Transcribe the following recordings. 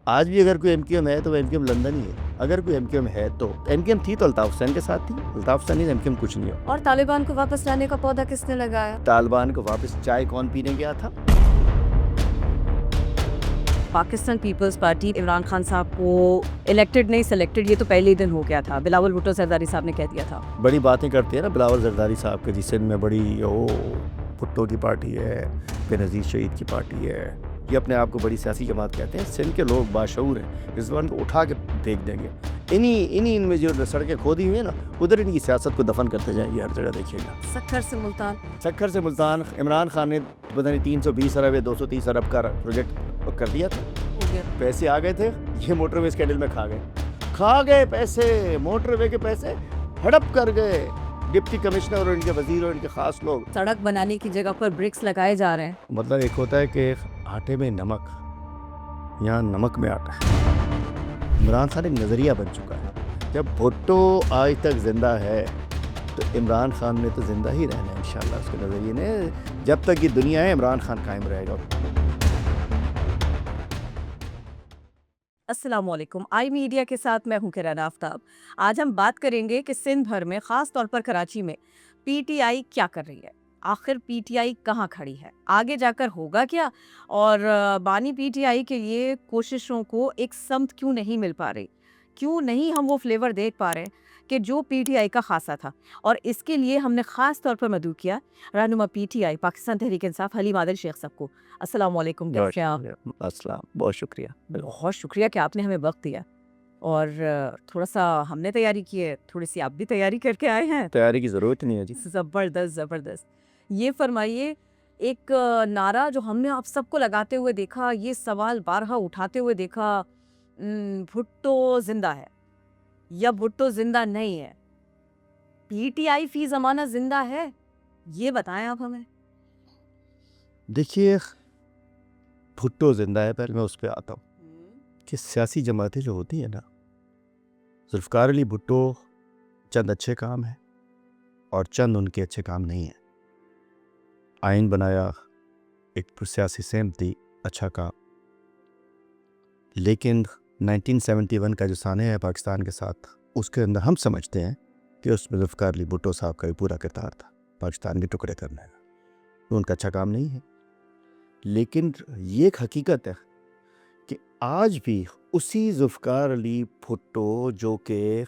آج بھی اگر کوئی ایم کیو ایم ہے تو وہ ایم کیو ایم لندن ہی ہے. اگر کوئی ایم کیو ایم ہے تو ایم کیو ایم تھی تو الطاف حسین کے ساتھ تھی. الطاف حسین نہیں, ایم کیو ایم کچھ نہیں ہو. اور طالبان کو واپس لانے کا پودا کس نے لگایا؟ طالبان کو واپس چائے کون پینے گیا تھا؟ پاکستان پیپلز پارٹی عمران خان صاحب کو الیکٹڈ نہیں سلیکٹڈ یہ تو پہلے ہی دن ہو گیا تھا. بلاول بھٹو زرداری صاحب نے کہہ دیا تھا. بڑی باتیں کرتے ہیں نا بلاول زرداری صاحب کے جی سندھ میں بڑی بھٹو کی پارٹی ہے, بے نظیر شہید کی پارٹی ہے. یہ اپنے آپ کو بڑی سیاسی جماعت کہتے ہیں. سندھ کے لوگ باشعور ہیں, اس زبان کو اٹھا کے پھینک دیں گے. انہی ان میں جو سڑکیں کھودی ہوئی ہیں نا, ادھر ان کی سیاست کو دفن کرتے جائیں گے. ہر جگہ دیکھیے گا. سکھر سے ملتان. سکھر سے ملتان عمران خان نے پتہ نہیں 320 ارب یا 230 ارب کا پروجیکٹ کر دیا تھا. پیسے آ گئے تھے, یہ موٹر وے اسکینڈل میں کھا گئے پیسے. موٹر وے کے پیسے ہڑپ کر گئے ڈپٹی کمشنر اور ان کے وزیر اور ان کے خاص لوگ. سڑک بنانے کی جگہ پر برکس لگائے جا رہے ہیں. مطلب ایک ہوتا ہے کہ آٹے میں نمک, یہاں نمک میں آٹا ہے. عمران خان ایک نظریہ بن چکا ہے. جب بھٹو آج تک زندہ ہے تو عمران خان نے تو زندہ ہی رہنا ہے انشاءاللہ. اس کے نظریے نے جب تک یہ دنیا ہے عمران خان قائم رہے گا. السلام علیکم. آئی میڈیا کے ساتھ میں ہوں کرن آفتاب. آج ہم بات کریں گے کہ سندھ بھر میں خاص طور پر کراچی میں پی ٹی آئی کیا کر رہی ہے. آخر پی ٹی آئی کہاں کھڑی ہے, آگے جا کر ہوگا کیا, اور بانی پی ٹی آئی کے لیے کوششوں کو ایک سمت کیوں نہیں مل پا رہی, کیوں نہیں ہم وہ فلیور دیکھ پا رہے کہ جو پی ٹی آئی کا خاصہ تھا. اور اس کے لیے ہم نے خاص طور پر مدعو کیا رہنما پی ٹی آئی پاکستان تحریک انصاف حلیم عادل شیخ صاحب کو. السلام علیکم. کیسے ہیں آپ؟ السلام, بہت شکریہ. بہت شکریہ کہ آپ نے ہمیں وقت دیا, اور تھوڑا سا ہم نے تیاری کی ہے, تھوڑی سی آپ بھی تیاری کر کے آئے ہیں. تیاری کی ضرورت نہیں ہے جی. زبردست زبردست. یہ فرمائیے, ایک نعرہ جو ہم نے آپ سب کو لگاتے ہوئے دیکھا, یہ سوال بارہا اٹھاتے ہوئے دیکھا, بھٹو زندہ ہے یا بھٹو زندہ نہیں ہے, پی ٹی آئی فی زمانہ زندہ ہے, یہ بتائیں آپ ہمیں. دیکھیے, بھٹو زندہ ہے, پہلے میں اس پہ آتا ہوں کہ سیاسی جماعتیں جو ہوتی ہیں نا, ذوالفقار علی بھٹو چند اچھے کام ہیں اور چند ان کے اچھے کام نہیں ہیں. آئین بنایا, ایک سیاسی سمت دی, اچھا کام, لیکن 1971 کا جو سانحہ ہے پاکستان کے ساتھ, اس کے اندر ہم سمجھتے ہیں کہ اس میں ذوالفقار علی بھٹو صاحب کا بھی پورا کردار تھا پاکستان کے ٹکڑے کرنے کا. تو ان کا اچھا کام نہیں ہے. لیکن یہ ایک حقیقت ہے کہ آج بھی اسی ذوالفقار علی بھٹو جو کہ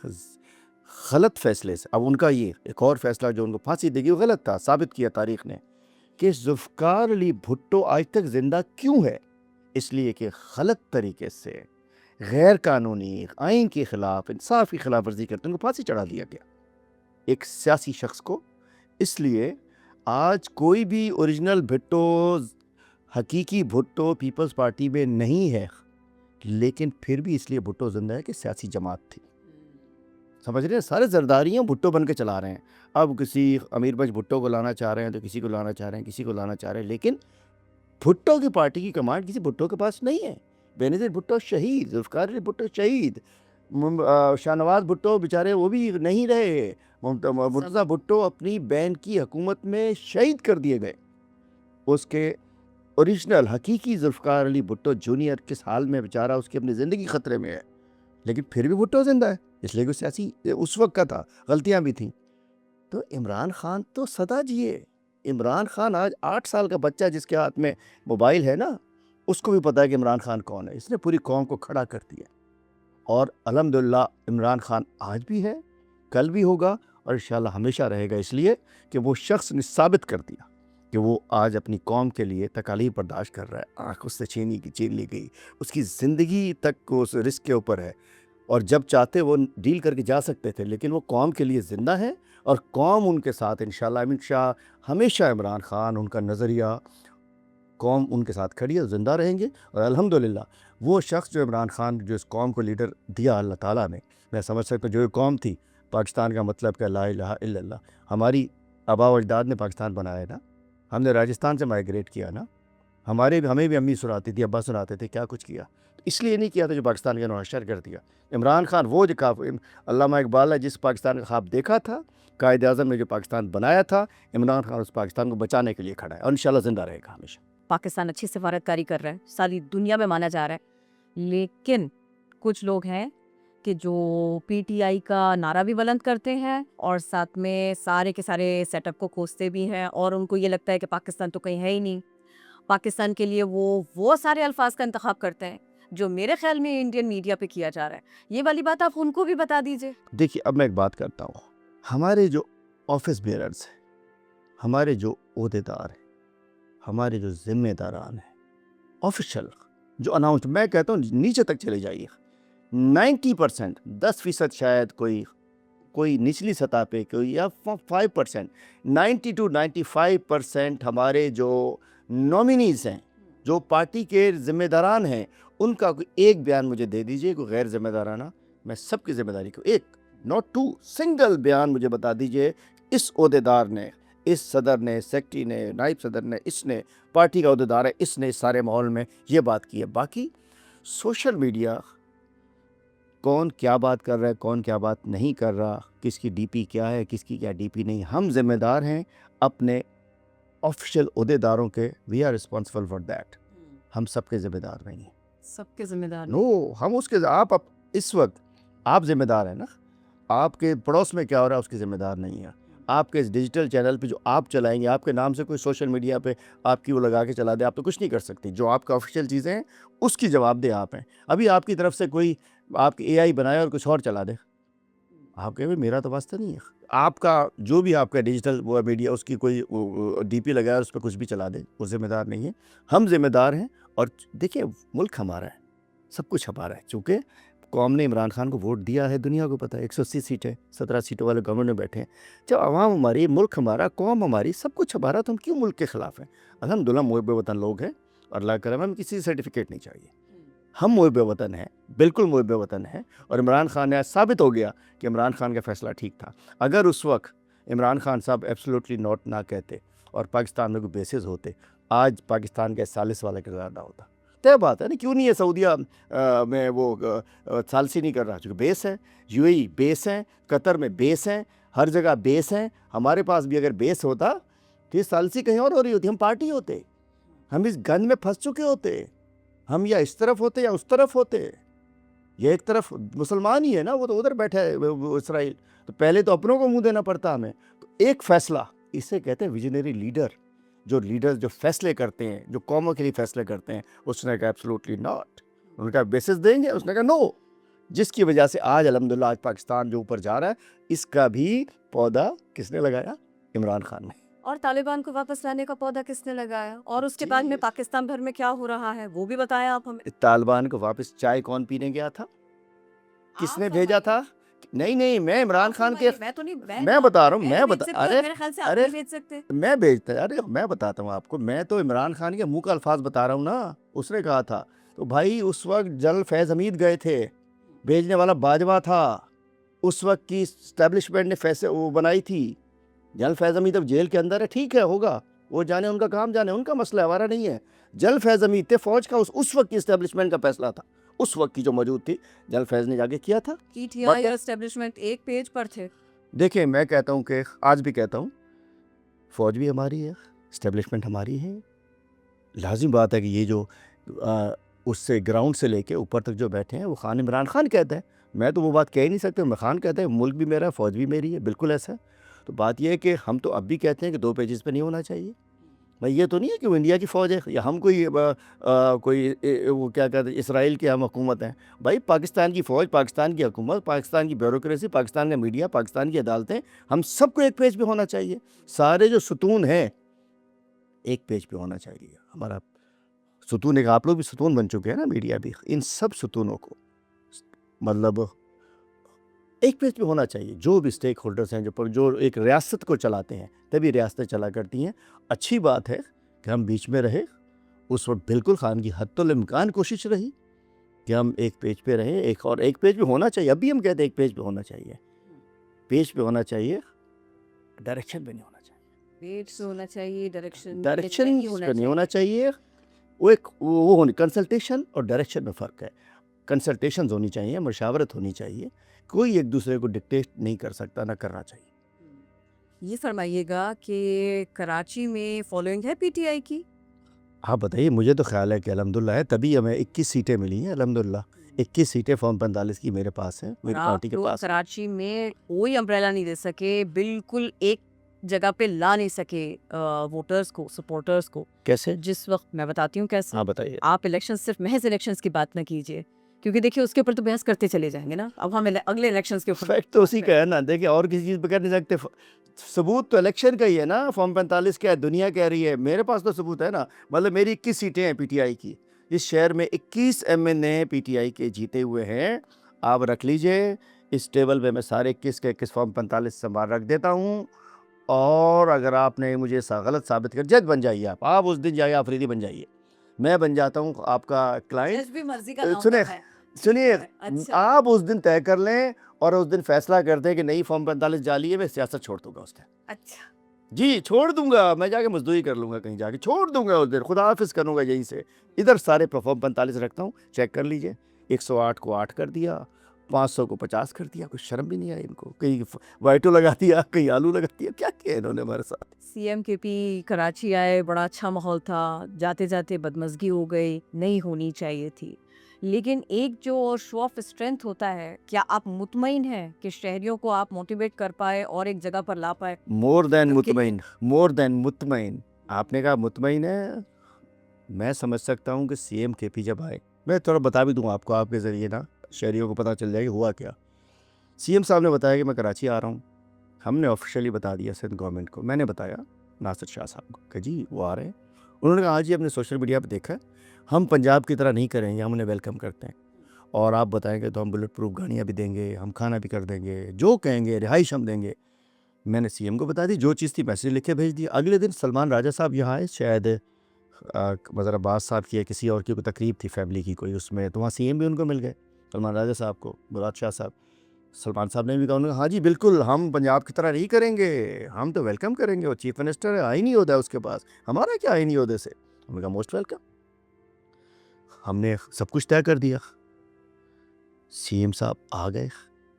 غلط فیصلے سے, اب ان کا یہ ایک اور فیصلہ جو ان کو پھانسی دے گی وہ غلط تھا, ثابت کیا تاریخ نے کہ ذوالفقار علی بھٹو آج تک زندہ کیوں ہے. اس لیے کہ غلط طریقے سے, غیر قانونی, آئین کے خلاف, انصاف کی خلاف ورزی کرتے ان کو پھانسی چڑھا دیا گیا ایک سیاسی شخص کو. اس لیے آج کوئی بھی اوریجنل بھٹو, حقیقی بھٹو پیپلز پارٹی میں نہیں ہے, لیکن پھر بھی اس لیے بھٹو زندہ ہے کہ سیاسی جماعت تھی. سمجھ رہے ہیں, سارے زرداریاں بھٹو بن کے چلا رہے ہیں. اب کسی امیر بخش بھٹو کو لانا چاہ رہے ہیں, تو کسی کو لانا چاہ رہے ہیں, کسی کو لانا چاہ رہے ہیں, لیکن بھٹو کی پارٹی کی کمانڈ کسی بھٹو کے پاس نہیں ہے. بینظیر بھٹو شہید, ذوالفقار علی بھٹو شہید, شاہ نواز بھٹو بیچارے وہ بھی نہیں رہے, مرتضیٰ بھٹو اپنی بہن کی حکومت میں شہید کر دیے گئے. اس کے اوریجنل حقیقی ذوالفقار علی بھٹو جونیئر کس حال میں بیچارہ, اس کی اپنی زندگی خطرے میں ہے, لیکن پھر بھی بھٹو زندہ ہے. اس لیے کہ سیاسی اس وقت کا تھا, غلطیاں بھی تھیں. تو عمران خان تو سدا جیے. عمران خان آج 8 سال کا بچہ جس کے ہاتھ میں موبائل ہے نا, اس کو بھی پتا ہے کہ عمران خان کون ہے. اس نے پوری قوم کو کھڑا کر دیا, اور الحمدللہ عمران خان آج بھی ہے, کل بھی ہوگا, اور انشاءاللہ ہمیشہ رہے گا. اس لیے کہ وہ شخص نے ثابت کر دیا کہ وہ آج اپنی قوم کے لیے تکالیف برداشت کر رہا ہے. آنکھ اس سے چھین لی گئی, اس کی زندگی تک اس رسک کے اوپر ہے, اور جب چاہتے وہ ڈیل کر کے جا سکتے تھے, لیکن وہ قوم کے لیے زندہ ہے, اور قوم ان کے ساتھ انشاءاللہ ہمیشہ عمران خان, ان کا نظریہ, قوم ان کے ساتھ کھڑی ہے, زندہ رہیں گے. اور الحمدللہ وہ شخص جو عمران خان, جو اس قوم کو لیڈر دیا اللہ تعالیٰ نے, میں سمجھ سکتا ہوں جو قوم تھی, پاکستان کا مطلب کہ لا الہ الا اللہ. ہماری آباء و اجداد نے پاکستان بنایا نا, ہم نے راجستھان سے مائیگریٹ کیا نا, ہمیں بھی امی سناتی تھی, ابا سناتے تھے, کیا کچھ کیا. اس لیے نہیں کیا تھا جو پاکستان کا نشر کر دیا. عمران خان وہ جو علامہ اقبال نے جس پاکستان کا خواب دیکھا تھا, قائد اعظم نے جو پاکستان بنایا تھا, عمران خان اس پاکستان کو بچانے کے لیے کھڑا ہے, اور انشاءاللہ زندہ رہے گا ہمیشہ. پاکستان اچھی سفارتکاری کر رہا ہے, ساری دنیا میں مانا جا رہا ہے, لیکن کچھ لوگ ہیں کہ جو پی ٹی آئی کا نعرہ بھی بلند کرتے ہیں اور ساتھ میں سارے کے سارے سیٹ اپ کو کوستے بھی ہیں، اور ان کو یہ لگتا ہے کہ پاکستان تو کہیں ہے ہی نہیں. پاکستان کے لیے وہ سارے الفاظ کا انتخاب کرتے ہیں جو میرے خیال میں انڈین میڈیا پہ کیا جا رہا ہے. یہ والی بات آپ ان کو بھی بتا دیجئے. دیکھیے اب میں ایک بات کرتا ہوں، ہمارے جو آفس بیئررز ہیں، ہمارے جو عہدیدار ہیں، ہمارے جو ذمہ داران ہیں، آفیشل جو اناؤنس، میں کہتا ہوں نیچے تک چلے جائیے، 90%، 10% شاید کوئی نچلی سطح پہ کوئی یا 5%، 90 to 95% ہمارے جو نومینیز ہیں، جو پارٹی کے ذمہ داران ہیں، ان کا کوئی ایک بیان مجھے دے دیجئے کوئی غیر ذمہ دارانہ. میں سب کی ذمہ داری کو ایک، ناٹ ٹو، سنگل بیان مجھے بتا دیجئے اس عہدیدار نے، اس صدر نے، سیکٹری نے، نائب صدر نے، اس نے، پارٹی کا عہدیدار ہے، اس نے سارے ماحول میں یہ بات کی ہے. باقی سوشل میڈیا کون کیا بات کر رہا ہے، کون کیا بات نہیں کر رہا، کس کی ڈی پی کیا ہے، کس کی کیا ڈی پی نہیں، ہم ذمہ دار ہیں اپنے آفیشیل عہدیداروں کے. We are responsible for that. ہم سب کے ذمہ دار نہیں ہیں. سب کے ذمہ دار نو، ہم اس کے آپ اس وقت آپ ذمہ دار ہیں نا. آپ کے پڑوس میں کیا ہو رہا ہے اس کی ذمہ دار نہیں ہے. آپ کے اس ڈیجیٹل چینل پہ جو آپ چلائیں گے، آپ کے نام سے کوئی سوشل میڈیا پہ آپ کی وہ لگا کے چلا دے، آپ تو کچھ نہیں کر سکتی. جو آپ کا آفیشیل چیزیں ہیں اس کی جواب دہ آپ ہیں. ابھی آپ کی طرف سے کوئی آپ کی اے آئی بنائے اور کچھ اور چلا دے، آپ کہیں میرا تو واسطہ نہیں ہے. آپ کا جو بھی آپ کا ڈیجیٹل وہ میڈیا اس کی کوئی ڈی پی لگائے اور اس پہ کچھ بھی چلا دے، وہ ذمہ دار نہیں ہے. ہم ذمہ دار ہیں. اور دیکھیں ملک ہمارا ہے، سب کچھ ہمارا ہے. چونکہ قوم نے عمران خان کو ووٹ دیا ہے، دنیا کو پتہ ہے 180 سیٹیں، 17 سیٹوں والے گورنمنٹ میں بیٹھے ہیں. جب عوام ہماری، ملک ہمارا، قوم ہماری، سب کچھ ہمارا، تو ہم کیوں ملک کے خلاف ہیں؟ الحمدللہ محب وطن لوگ ہیں اور اللہ کرم ہمیں کسی سرٹیفکیٹ نہیں چاہیے. ہم محب وطن ہیں، بالکل محب وطن ہیں. اور عمران خان نے آج ثابت ہو گیا کہ عمران خان کا فیصلہ ٹھیک تھا. اگر اس وقت عمران خان صاحب ایبسولوٹلی نوٹ نہ کہتے اور پاکستان میں کوئی بیسز ہوتے، آج پاکستان کا ثالث والا کردار نہ ہوتا. طے بات ہے نا. کیوں نہیں ہے سعودیہ میں وہ ثالثی نہیں کر رہا؟ چونکہ بیس ہے. یو اے ای بیس ہیں، قطر میں بیس ہیں، ہر جگہ بیس ہیں. ہمارے پاس بھی اگر بیس ہوتا تو یہ ثالثی کہیں اور ہو رہی ہوتی، ہم پارٹی ہوتے. ہم اس گند میں پھنس چکے ہوتے. ہم یا اس طرف ہوتے یا اس طرف ہوتے. یہ ایک طرف مسلمان ہی ہے نا، وہ تو ادھر بیٹھا ہے وہ اسرائیل. تو پہلے تو اپنوں کو منہ دینا پڑتا ہمیں. تو ایک فیصلہ، اسے کہتے ہیں ویژنری لیڈر. جو لیڈر جو فیصلے کرتے ہیں، جو قوموں کے لیے فیصلے کرتے ہیں، اس نے کہا ایبسولوٹلی ناٹ. انہوں نے کہا بیسس دیں گے، اس نے کہا نو. جس کی وجہ سے آج الحمدللہ آج پاکستان جو اوپر جا رہا ہے، اس کا بھی پودا کس نے لگایا؟ عمران خان نے. اور طالبان کو واپس لانے کا پودا کس نے لگایا؟ اور اس کے بعد میں پاکستان بھر میں کیا ہو رہا ہے وہ بھی بتایا آپ ہمیں. طالبان کو واپس چائے کون پینے گیا تھا؟ کس نے بھیجا تھا؟ نہیں میں عمران خان کے میں بتا رہا ہوں، میں بھیجتا، ارے میں بتاتا ہوں آپ کو. میں تو عمران خان کے منہ کا الفاظ بتا رہا ہوں نا. اس نے کہا تھا تو بھائی اس وقت جنرل فیض حمید گئے تھے، بھیجنے والا باجوہ تھا. اس وقت کی اسٹیبلشمنٹ نے فیصلے وہ بنائی تھی. جنرل فیض حمید اب جیل کے اندر ہے، ٹھیک ہے ہوگا، وہ جانے ان کا کام جانے، ان کا مسئلہ ہمارا نہیں ہے. جنرل فیض حمید تھے، فوج کا اس وقت کی اسٹیبلشمنٹ کا فیصلہ تھا، اس وقت کی جو موجود تھی. جنرل فیض نے جا کے کیا تھا. پی ٹی آئی اور اسٹیبلشمنٹ ایک پیج پر تھے. دیکھیں میں کہتا ہوں کہ آج بھی کہتا ہوں، فوج بھی ہماری ہے، اسٹیبلشمنٹ ہماری ہے. لازم بات ہے کہ یہ جو اس سے گراؤنڈ سے لے کے اوپر تک جو بیٹھے ہیں وہ خان عمران خان کہتا ہے. میں تو وہ بات کہہ ہی نہیں سکتا. میں خان کہتا ہے ملک بھی میرا ہے، فوج بھی میری ہے، بالکل ایسا ہے. تو بات یہ ہے کہ ہم تو اب بھی کہتے ہیں کہ 2 پیجز پہ نہیں ہونا چاہیے. بھائی یہ تو نہیں ہے کہ وہ انڈیا کی فوج ہے یا ہم کوئی وہ کیا کہتے ہیں اسرائیل کی ہم حکومت ہیں. بھائی پاکستان کی فوج، پاکستان کی حکومت، پاکستان کی بیوروکریسی، پاکستان کا میڈیا، پاکستان کی عدالتیں، ہم سب کو ایک پیج پہ ہونا چاہیے. سارے جو ستون ہیں ایک پیج پہ ہونا چاہیے. ہمارا ستون ایک، آپ لوگ بھی ستون بن چکے ہیں نا، میڈیا بھی. ان سب ستونوں کو مطلب ایک پیج پہ ہونا چاہیے. جو بھی اسٹیک ہولڈرز ہیں، جو ایک ریاست کو چلاتے ہیں، تبھی ریاستیں چلا کرتی ہیں. اچھی بات ہے کہ ہم بیچ میں رہے. اس وقت بالکل خان کی حد الامکان کوشش رہی کہ ہم ایک پیج پہ رہیں. ایک پیج پہ ہونا چاہیے. ابھی ہم کہتے ہیں ایک پیج پہ ہونا چاہیے. پیج پہ ہونا چاہیے، ڈائریکشن پہ نہیں ہونا چاہیے. پیج پہ ہونا چاہیے، ڈائریکشن پہ نہیں ہونا چاہیے. وہ ایک وہ ہونی، کنسلٹیشن اور ڈائریکشن میں فرق ہے. کنسلٹیشنز ہونی چاہیے، مشاورت ہونی چاہیے. کوئی ایک دوسرے کو ڈکٹیٹ نہیں کر سکتا، نہ کرنا چاہیے. یہ فرمائیے گا کہ کراچی میں فالوئنگ ہے پی ٹی آئی کی؟ آپ بتائیے. مجھے تو خیال ہے کہ الحمدللہ ہے, تبھی ہمیں 21 سیٹیں ملی ہیں الحمدللہ. 21 سیٹیں فارم 45 کی میرے پاس ہیں, اور میری آپ پارٹی کے لوگ پاس ہیں. کراچی میں کوئی امبریلا نہیں دے سکے, بالکل ایک جگہ پہ لا نہیں سکے ووٹرز کو, سپورٹرز کو. کیسے؟ جس وقت میں بتاتی ہوں کیسے. آپ بتائیے. آپ الیکشن صرف محض الیکشنز کی بات نہ کیجیے, کیونکہ دیکھیے اس کے اوپر تو بحث کرتے چلے جائیں گے نا. اب ہم اگلے الیکشنز کے اوپر فیکٹ تو اسی کا ہے نا. دیکھیں اور کسی چیز پہ کر نہیں سکتے. ثبوت تو الیکشن کا ہی ہے نا. فارم 45 کیا ہے, دنیا کہہ رہی ہے, میرے پاس تو ثبوت ہے نا. مطلب میری 21 سیٹیں ہیں پی ٹی آئی کی. اس شہر میں 21 M N A P T I کے جیتے ہوئے ہیں. آپ رکھ لیجئے, اس ٹیبل پہ میں سارے 21 کے 21 فارم 45 سنبھال رکھ دیتا ہوں. اور اگر آپ نے مجھے غلط ثابت کر, جج بن جائیے آپ اس دن جائیے, آفریدی بن جائیے, میں بن جاتا ہوں آپ کا کلائنٹ. جج بھی مرضی کا نام سنیں ہے. سنیے, اچھا آپ اس دن طے کر لیں اور اس دن فیصلہ کر دیں کہ نہیں فارم 45 جعلی ہے, میں سیاست چھوڑ دوں گا اس دن. اچھا جی چھوڑ دوں گا, میں جا کے مزدوری کر لوں گا کہیں جا کے, چھوڑ دوں گا اس دن, خدا حافظ کروں گا یہیں سے. ادھر سارے فارم 45 رکھتا ہوں, چیک کر لیجئے. 108 کو 8 کر دیا, 500 کو 50 کر دیا. کچھ شرم بھی نہیں آئی ان کو. کہیں وائٹو لگا دیا, کہیں آلو لگا دیا, کیا کیا انہوں نے ہمارے ساتھ. سی ایم کے پی کراچی آئے, بڑا اچھا ماحول تھا, جاتے جاتے بدمزگی ہو گئی, نہیں ہونی چاہیے تھی. لیکن ایک جو شو آف اسٹرینتھ ہوتا ہے, کیا آپ مطمئن ہیں کہ شہریوں کو آپ موٹیویٹ کر پائے اور ایک جگہ پر لا پائے؟ مور دین مطمئن, مور دین مطمئن. آپ نے کہا مطمئن ہے, میں سمجھ سکتا ہوں کہ سی ایم کے پی جب آئے, میں تھوڑا بتا بھی دوں آپ کو, آپ کے ذریعے نا شہریوں کو پتہ چل جائے کہ ہوا کیا. سی ایم صاحب نے بتایا کہ میں کراچی آ رہا ہوں. ہم نے آفیشیلی بتا دیا سندھ گورنمنٹ کو, میں نے بتایا ناصر شاہ صاحب کو کہ جی وہ آ رہے ہیں. انہوں نے کہا آج ہی اپنے سوشل میڈیا پہ دیکھا, ہم پنجاب کی طرح نہیں کریں گے, ہم انہیں ویلکم کرتے ہیں, اور آپ بتائیں گے تو ہم بلٹ پروف گاڑیاں بھی دیں گے, ہم کھانا بھی کر دیں گے, جو کہیں گے رہائش ہم دیں گے. میں نے سی ایم کو بتا دی, جو چیز تھی میسیج لکھ کے بھیج دیا. اگلے دن سلمان راجہ صاحب یہاں آئے, شاید مظہر عباس صاحب کی یا کسی اور کی کوئی تقریب تھی فیملی کی کوئی اس میں, تو وہاں سی ایم بھی ان کو مل گئے, سلمان راجہ صاحب کو, مراد شاہ صاحب. سلمان صاحب نے بھی کہا, انہوں نے ہاں جی بالکل ہم پنجاب کی طرح نہیں کریں گے, ہم تو ویلکم کریں گے, وہ چیف منسٹر ہے, آئینی عہدہ ہے اس کے پاس, ہمارا کیا آئینی عہدے سے. ہم نے کہا موسٹ ویلکم. ہم نے سب کچھ طے کر دیا. سی ایم صاحب آ گئے.